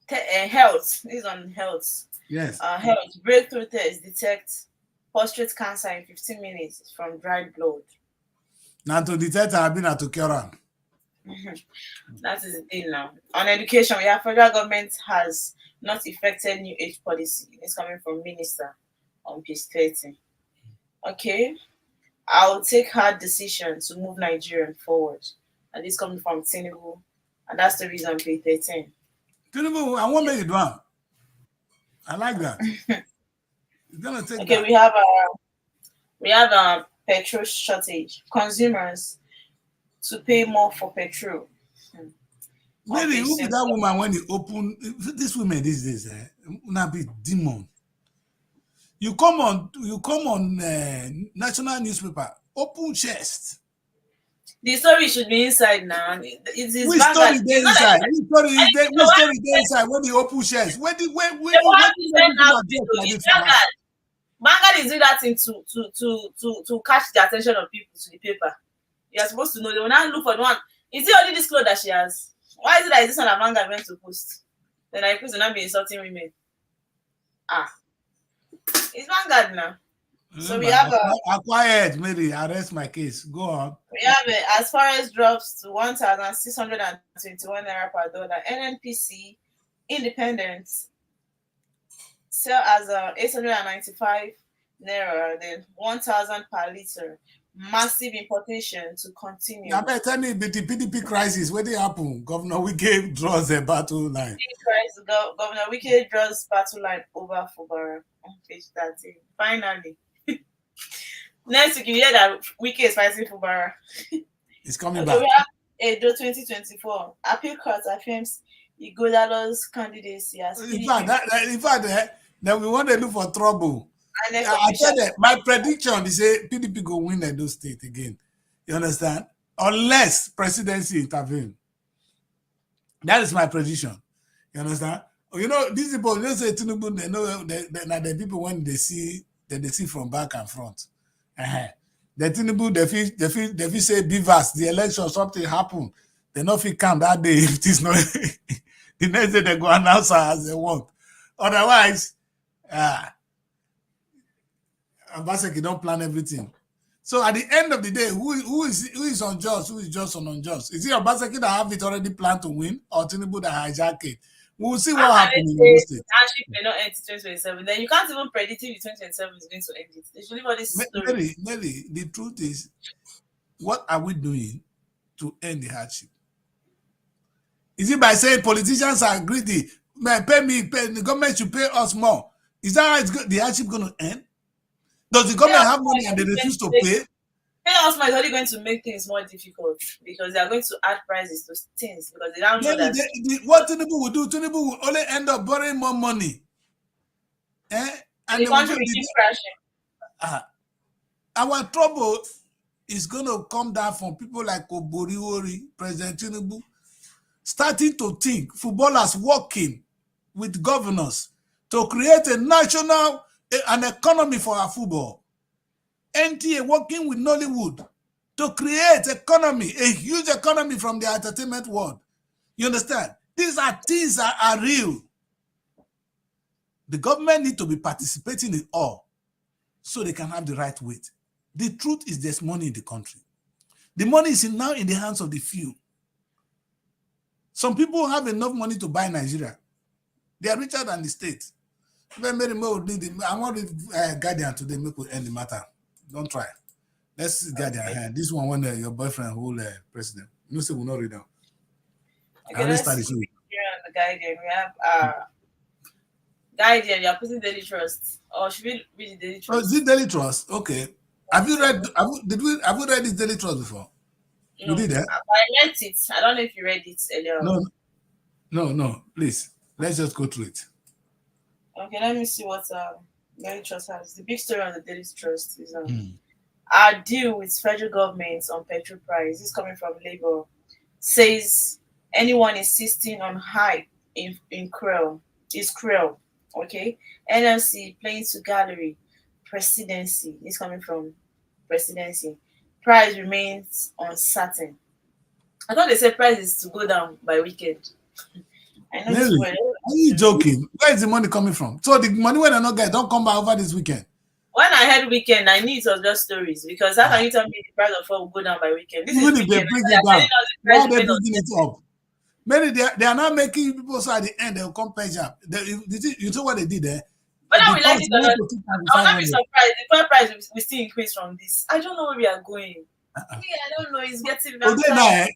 Speaker 2: Health. This is on health.
Speaker 1: Yes.
Speaker 2: Health breakthrough test detects prostate cancer in 15 minutes from dried blood.
Speaker 1: Now to detect I have been to cure am.
Speaker 2: That is the thing now. On education, yeah, federal government has not effected new age policy. It's coming from minister on page 30. Okay. I'll take hard decision to move Nigeria forward. And this coming from Tinubu. And that's the reason page 13.
Speaker 1: Tinubu, I want to make it one. I like that. It's gonna take
Speaker 2: okay,
Speaker 1: that.
Speaker 2: we have a petrol shortage. Consumers to pay more for petrol.
Speaker 1: Maybe who be that woman when you open this women these days? Una be demon. You come on national newspaper, open chest.
Speaker 2: The story should be inside now. It is
Speaker 1: which story dey inside? Which story dey inside when you open chest?
Speaker 2: Vanguard is doing that thing to catch the attention of people to the paper. You are supposed to know. They will not look for the one. Is it only this clothes that she has? Why is it that this one that Vanguard went to post? Then I post will not be insulting women. It's Vanguard now. So we have
Speaker 1: quiet, Mary. I rest my case. Go on.
Speaker 2: as far as drops to 1,621 naira per dollar. NNPC independent sell as 895 naira, then 1,000 per liter. Massive importation to continue.
Speaker 1: I bet tell me the PDP crisis, where they happen? Governor Wike draws a battle line.
Speaker 2: Governor Wike draws battle line over Fubara on page 13. Finally. Next week you hear that Wike is fighting Fubara.
Speaker 1: It's coming back.
Speaker 2: We have Edo 2024. Appeal court affirms Ighodalo's candidacy as
Speaker 1: in fact, then we want to look for trouble. I tell you, my prediction is say PDP go win Edo State again. You understand? Unless presidency intervene. That is my prediction. You understand? You know, these people, they say Tinubu, they know that the people when they see from back and front. The Tinubu, they feel say Beavers, the election, something happen. They not feel come that day if it is not the next day they go announce as they want. Otherwise, Ambassador don't plan everything. So at the end of the day, who is unjust? Who is just or unjust? Is it Ambassador that have it already planned to win, or Tinubu that hijack it? We'll see what happens in the state.
Speaker 2: Hardship may not end 2027. Then you can't even predict if 2027 is going to end it. They should leave all this story.
Speaker 1: Mary, the truth is, what are we doing to end the hardship? Is it by saying politicians are greedy? The government should pay us more. Is that how the hardship going to end? Does the government have money and they refuse to pay?
Speaker 2: Pay us more is only going to make things more difficult because they are going to add prices to things because they don't know that.
Speaker 1: What Tinubu will do, Tinubu will only end up borrowing more money. And
Speaker 2: the country will keep crashing.
Speaker 1: Our trouble is going to come down from people like Oboriwori, President Tinubu, starting to think, footballers working with governors to create a national an economy for our football. NTA working with Nollywood to create economy, a huge economy from the entertainment world. You understand? These are things that are real. The government need to be participating in all so they can have the right weight. The truth is there's money in the country. The money is now in the hands of the few. Some people have enough money to buy Nigeria. They are richer than the state. I want the Guardian today make we end the matter. Don't try. Let's Guardian. This one when your boyfriend hold president. You say we'll not read them.
Speaker 2: Okay, let's see here on the Guardian. We have Guardian. You are putting Daily Trust. Or should we read the Daily Trust?
Speaker 1: Oh, is it Daily Trust? Okay. Have you read? Have you read this Daily Trust before?
Speaker 2: No,
Speaker 1: you did that?
Speaker 2: I read it. I don't know if you read it earlier.
Speaker 1: No. Please, let's just go through it.
Speaker 2: Okay, let me see what Daily Trust has. The big story on the Daily Trust is our deal with federal government on petrol price. This is coming from Labour. Says anyone insisting on high in cruel is cruel. Okay, NLC playing to gallery. Presidency is coming from presidency. Price remains uncertain. I thought they said price is to go down by weekend. I know
Speaker 1: really? Are you joking? Where is the money coming from? So the money when I not get don't come back over this weekend.
Speaker 2: When I heard weekend, I knew it was just stories because how can you tell me the price of oil will go down by weekend? This
Speaker 1: even
Speaker 2: is
Speaker 1: if they bring it down, why are they bringing it up? Maybe they are not making people so at the end they'll come pay up. You know what they did there?
Speaker 2: Whether we like it or not, I will not be surprised. The fuel price will still increase from this. I don't know where we are going. I don't know. It's getting
Speaker 1: very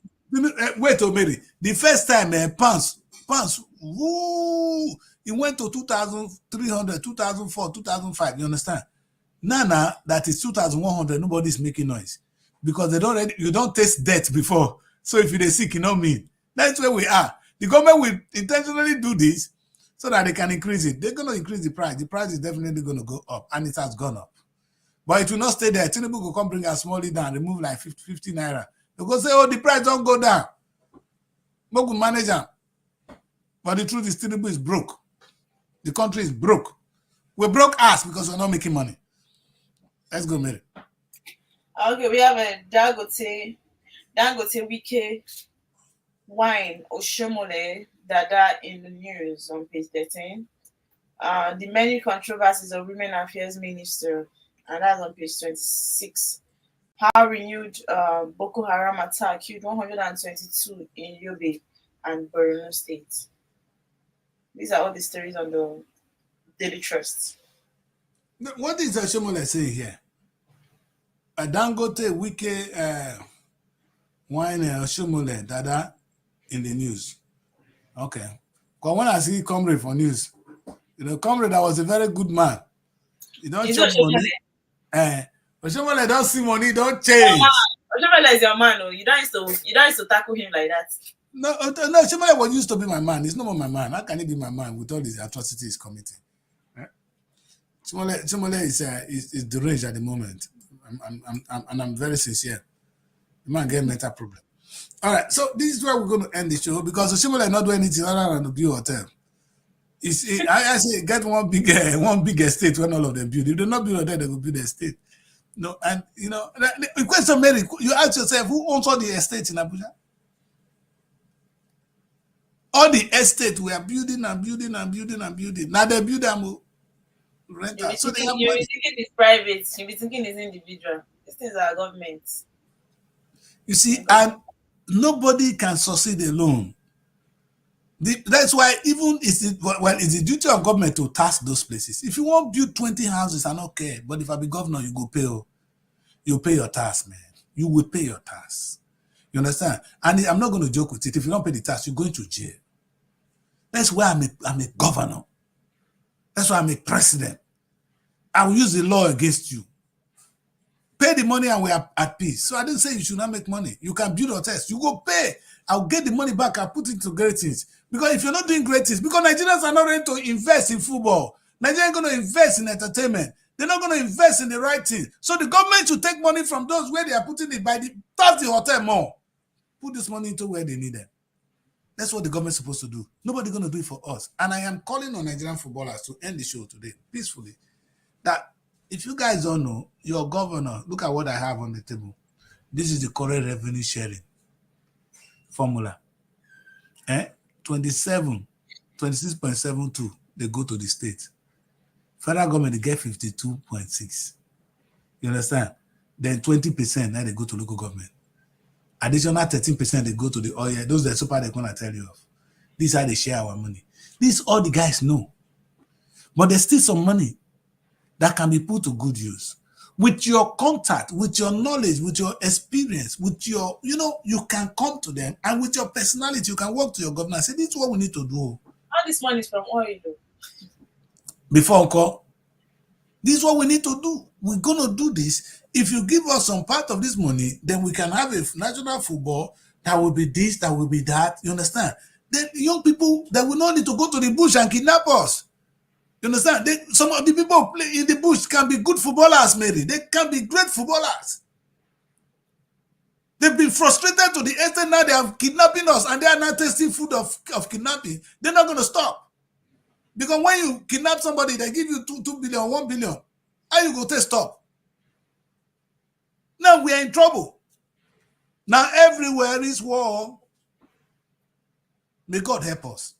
Speaker 1: wait, Mary. The first time pounds, woo, it went to 2,300, 2004, 2005. You understand? Now that is 2,100. Nobody's making noise because you don't taste death before. So if you're sick, you know me. That's where we are. The government will intentionally do this so that they can increase it. They're going to increase the price. The price is definitely going to go up, and it has gone up. But it will not stay there. Tinubu will come bring a small down, remove like 50 naira. They go say, oh, the price don't go down. Mogu manager. But the truth is Tinubu is broke. The country is broke. We're broke ass because we're not making money. Let's go, Mary.
Speaker 2: Okay, we have a Dangote Wike wine Oshomole Dada in the news on page 13. The many controversies of Women Affairs Minister and that's on page 26. How renewed Boko Haram attack killed 122 in Yobe and Borno State. These are all the stories on the Daily Trust.
Speaker 1: What is Ashomole saying here? Dangote, Wike, wine, Ashomole, Dada in the news. Okay. Because when I see Comrade for news, Comrade, that was a very good man. You don't chop money. Ashomole don't see money, don't change.
Speaker 2: Ashomole is your man, oh. You don't used to tackle him like that.
Speaker 1: No, Ashomole was used to be my man. He's no more my man. How can he be my man with all these atrocities he's committing? Ashomole is deranged at the moment. I'm very sincere. The man get mental problem. All right, so this is where we're going to end the show because Ashomole not doing anything other than to build hotel. I say get one big estate when all of them build. If they not build hotel, they will build the estate. No, and the question, Mary, you ask yourself, who owns all the estates in Abuja? All the estates we are building and building and building and building. Now they build them. Rental. So they have money.
Speaker 2: You'll be thinking it's private. You'll be thinking it's individual. These things are government.
Speaker 1: You see, and nobody can succeed alone. That's why even it's the duty of government to task those places. If you want to build 20 houses, I don't care. But if I be governor, you go pay. You pay your tax, man. You will pay your tax. You understand? And I'm not going to joke with it. If you don't pay the tax, you're going to jail. That's why I'm a governor. That's why I'm a president. I will use the law against you. Pay the money and we are at peace. So I didn't say you should not make money. You can build hotels. You go pay. I'll get the money back. I'll put it to great things. Because if you're not doing great things, because Nigerians are not ready to invest in football. Nigerians are going to invest in entertainment. They're not going to invest in the right thing. So the government should take money from those where they are putting it tax the hotel more. Put this money into where they need it. That's what the government is supposed to do. Nobody's going to do it for us. And I am calling on Nigerian footballers to end the show today, peacefully. That if you guys don't know, your governor, look at what I have on the table. This is the current revenue sharing formula. 26.72, they go to the state. Federal government, they get 52.6. You understand? Then 20%, now they go to local government. Additional 13%, they go to the oil. Those are super they're going to tell you of. This is how they share our money. This all the guys know. But there's still some money that can be put to good use. With your contact, with your knowledge, with your experience, with your, you can come to them, and with your personality, you can walk to your governor and say, this is what we need to do.
Speaker 2: All this money is from oil, though.
Speaker 1: Before Uncle, this is what we need to do. We're going to do this. If you give us some part of this money, then we can have a national football that will be this, that will be that. You understand? Then young people that will not need to go to the bush and kidnap us. You understand? Some of the people who play in the bush can be good footballers, Mary. They can be great footballers. They've been frustrated to the extent now they are kidnapping us and they are not tasting food of kidnapping. They're not going to stop. Because when you kidnap somebody, they give you 2 billion, 1 billion. How you go to stop? Now we are in trouble. Now everywhere is war. May God help us.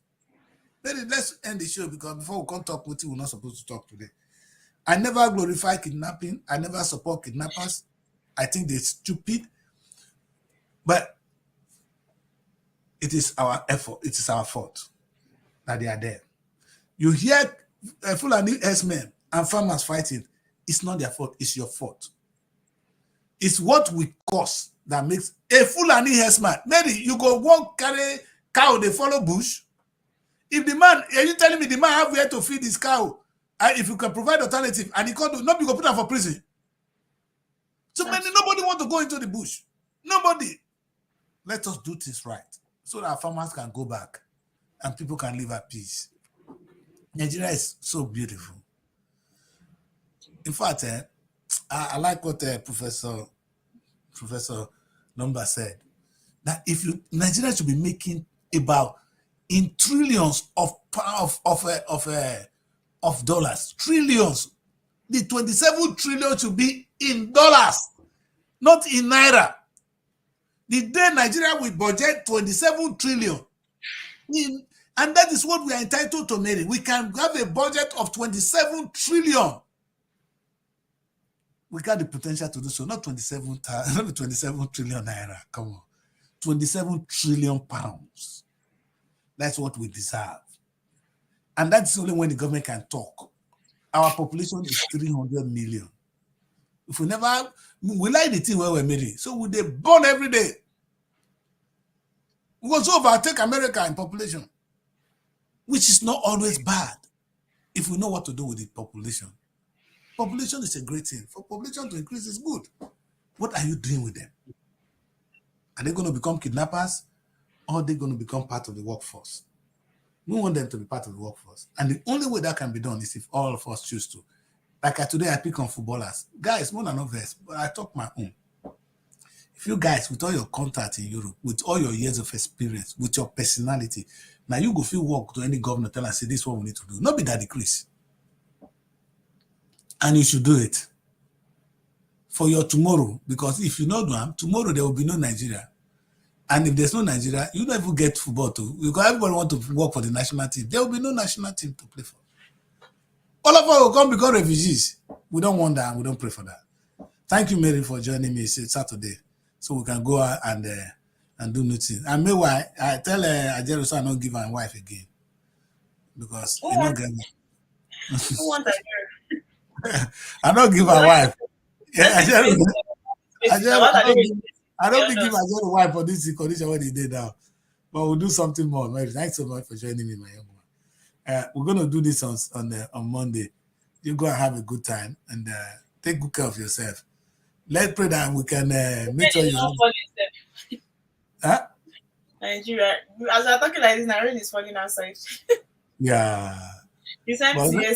Speaker 1: Let's end the show because before we come talk with you, we're not supposed to talk today. I never glorify kidnapping. I never support kidnappers. I think they're stupid. But it is our effort. It is our fault that they are there. You hear Fulani herdsmen and farmers fighting. It's not their fault. It's your fault. It's what we cause that makes a Fulani herdsman. Maybe you go walk, carry cow, they follow bush. If the man, are you telling me the man have where to feed his cow? If you can provide alternative, and he can't do, nobody go put him for prison. So nobody want to go into the bush. Nobody. Let us do this right so that our farmers can go back and people can live at peace. Nigeria is so beautiful. In fact, I like what Professor Number said. That if Nigeria should be making about in trillions of dollars, trillions. The 27 trillion should be in dollars, not in naira. The day Nigeria will budget 27 trillion, and that is what we are entitled to, Mary. We can have a budget of 27 trillion. We got the potential to do so. Not 27, not 27 trillion naira. Come on. 27 trillion pounds. That's what we deserve. And that's only when the government can talk. Our population is 300 million. If we never, we like the thing where we're married. So we they born every day. We also overtake America in population, which is not always bad if we know what to do with the population. Population is a great thing. For population to increase is good. What are you doing with them? Are they going to become kidnappers, or are they going to become part of the workforce? We want them to be part of the workforce. And the only way that can be done is if all of us choose to. Like today, I pick on footballers. Guys, more than no verse, but I talk my own. If you guys, with all your contact in Europe, with all your years of experience, with your personality, now you go feel walk to any governor, tell and say, this is what we need to do. Not be that decrease. And you should do it for your tomorrow. Because if you know them, tomorrow there will be no Nigeria. And if there's no Nigeria, you don't even get football too. Because everybody want to work for the national team. There will be no national team to play for. All of us will come become refugees. We don't want that and we don't pray for that. Thank you, Mary, for joining me. It's Saturday. So we can go out and do new things. And meanwhile, I tell Ajero so I don't give her wife again. Because you don't get me.
Speaker 2: Who want Ajero?
Speaker 1: I don't give her wife. Yeah, I don't think give Ajero wife for this condition what he did now. But we'll do something more. Mary, thanks so much for joining me, my young man. We're gonna do this on Monday. You go and have a good time and take good care of yourself. Let's pray that we can make sure you. Huh?
Speaker 2: Nigeria, as we're talking like this, now rain is falling outside.
Speaker 1: Yeah.
Speaker 2: It's empty.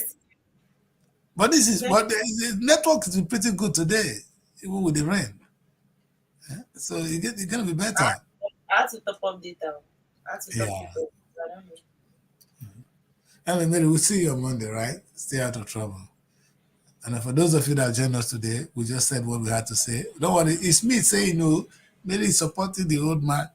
Speaker 1: But the network is pretty good today, even with the rain. Yeah? So it's gonna be better.
Speaker 2: I had to top up data. I had to top it up. I don't know.
Speaker 1: Anyway, Mary, we'll see you on Monday, right? Stay out of trouble. And for those of you that joined us today, we just said what we had to say. Don't worry, it's me saying no. Mary is supporting the old man.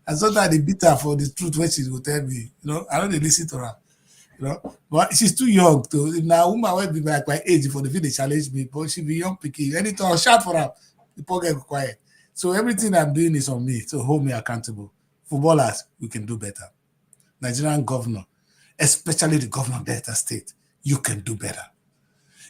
Speaker 1: I thought that the bitter for the truth when she will tell me. I don't listen to her. But she's too young to. Now, woman will be like my age for the video challenge me, but she be young picking. Anytime I'll shout for her, the poor get quiet. So everything I'm doing is on me to hold me accountable. Footballers, we can do better. Nigerian governor, especially the governor of Delta State, you can do better.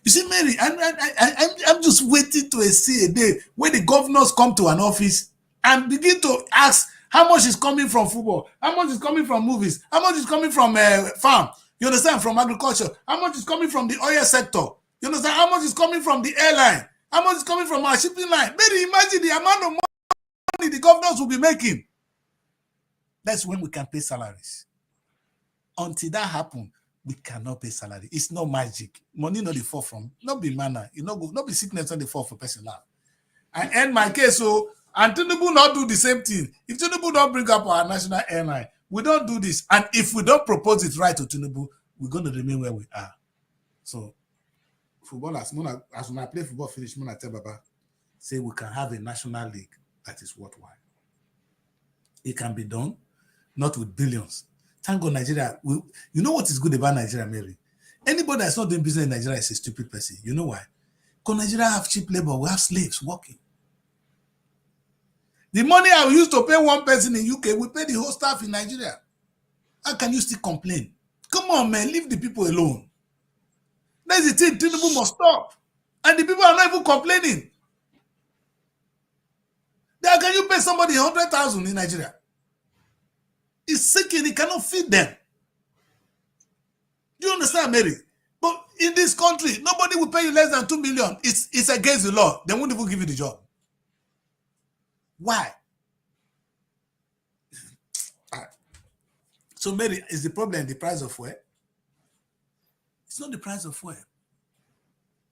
Speaker 1: You see, Mary, I'm just waiting to see a day where the governors come to an office and begin to ask how much is coming from football, how much is coming from movies, how much is coming from farm, you understand, from agriculture, how much is coming from the oil sector, you understand, how much is coming from the airline, how much is coming from our shipping line. Mary, imagine the amount of money the governors will be making. That's when we can pay salaries. Until that happens, we cannot pay salary. It's not magic. Money not the fall from. Not be manner. It not be sickness on the fall for person now. I end my case. So, and Tinubu not do the same thing. If Tinubu don't bring up our national airline, we don't do this. And if we don't propose it right to Tinubu, we're going to remain where we are. So, footballers, as when I play football finish, I tell Baba, say we can have a national league that is worthwhile. It can be done, not with billions. Thank God Nigeria, you know what is good about Nigeria, Mary? Anybody that's not doing business in Nigeria is a stupid person. You know why? Because Nigeria have cheap labor, we have slaves working. The money I used to pay one person in UK, we pay the whole staff in Nigeria. How can you still complain? Come on, man, leave the people alone. That's the thing, Tinubu must stop. And the people are not even complaining. How can you pay somebody 100,000 in Nigeria? It's sick and he cannot feed them. Do you understand, Mary? But in this country, nobody will pay you less than 2 million. It's against the law. They won't even give you the job. Why? So, Mary, is the problem the price of fuel? It's not the price of fuel.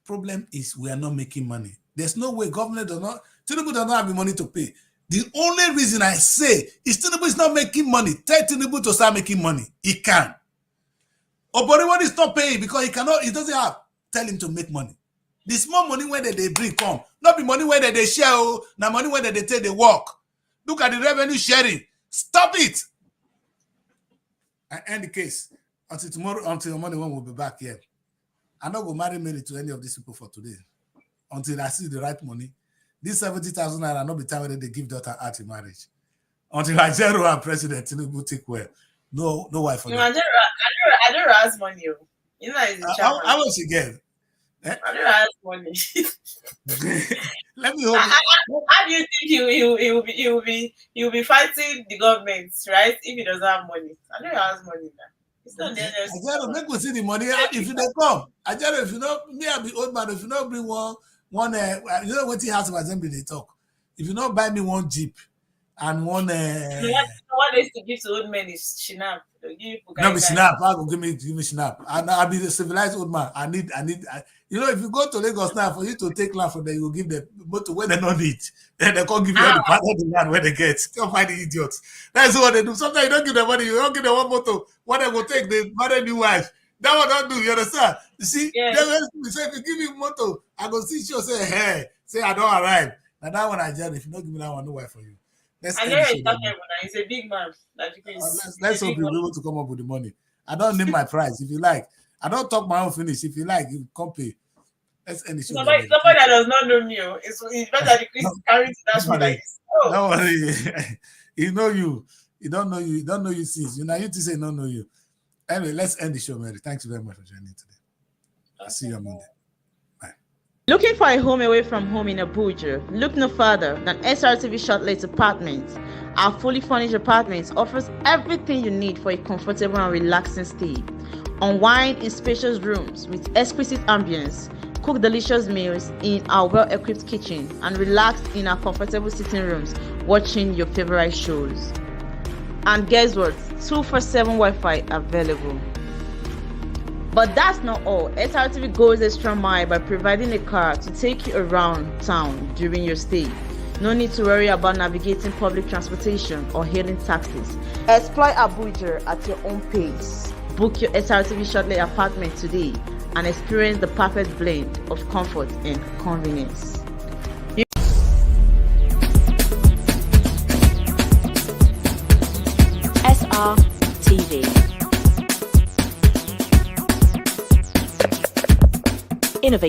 Speaker 1: Problem is we are not making money. There's no way Tinubu does not have the money to pay. The only reason I say is Tinubu is not making money. Tell Tinubu to start making money. He can. Oboriwon is not paying because he doesn't have. Tell him to make money. The small money where they bring come. Not the money where they share, now money where they take the work. Look at the revenue sharing. Stop it. I end the case. Until Monday when we'll be back here. I'm not going to marry Mary to any of these people for today. until I see the right money. This 70,000 naira not be time when they give daughter out in marriage. Until I zero our president Tinubu take well. No wife for that.
Speaker 2: I don't has money. You know, he's a chairman.
Speaker 1: How much you get?
Speaker 2: I don't has money.
Speaker 1: Let me hold
Speaker 2: How do you think he will be fighting the government, right? If he doesn't have money. I don't has money now. It's not there.
Speaker 1: I make we see the money. If you don't come, I tell you, if you know me, I'll be old man. If you don't bring one you know what he has of assembly they talk. If you don't buy me one Jeep and one
Speaker 2: what they used to give to old men is shinap.
Speaker 1: No, be snap. I go give me snap. And I'll be the civilized old man. I need. You know, if you go to Lagos now, for you to take land from there, you will give them motor where they don't need. Then they can't give you the part of the land where they get. Can't find the idiots. That's what they do. Sometimes you don't give them money. You don't give them one motor. What they will take, they marry new wife. That one don't do. You understand? You see?
Speaker 2: Yeah.
Speaker 1: They say if you give me motor, I go see you say, hey, say I don't arrive. Now that one I tell if you don't give me that one, no wife for you.
Speaker 2: I know he's talking about. He's a big man.
Speaker 1: Let's hope you'll be able to come up with the money. I don't name my price. If you like, I don't talk my own finish. If you like, you come pay. Let's end the show.
Speaker 2: Somebody that does not know me. It's better that the Chris carrying to that show like this. Oh.
Speaker 1: Don't worry. He know you. He don't know you. He don't know you since. You know, you to say don't know you. Anyway, let's end the show, Mary. Thanks very much for joining today. I'll see you on Monday.
Speaker 3: Looking for a home away from home in Abuja? Look no further than Srtv Shortlet Apartments. Our fully furnished apartments offers everything you need for a comfortable and relaxing stay. Unwind in spacious rooms with exquisite ambience, cook delicious meals in our well-equipped kitchen, and relax in our comfortable sitting rooms watching your favorite shows. And guess what? 247 Wi-Fi available. But that's not all. Srtv goes extra mile by providing a car to take you around town during your stay. No need to worry about navigating public transportation or hailing taxis. Explore Abuja at your own pace. Book your Srtv Shortlet apartment today and experience the perfect blend of comfort and convenience.
Speaker 4: Srtv. Innovate.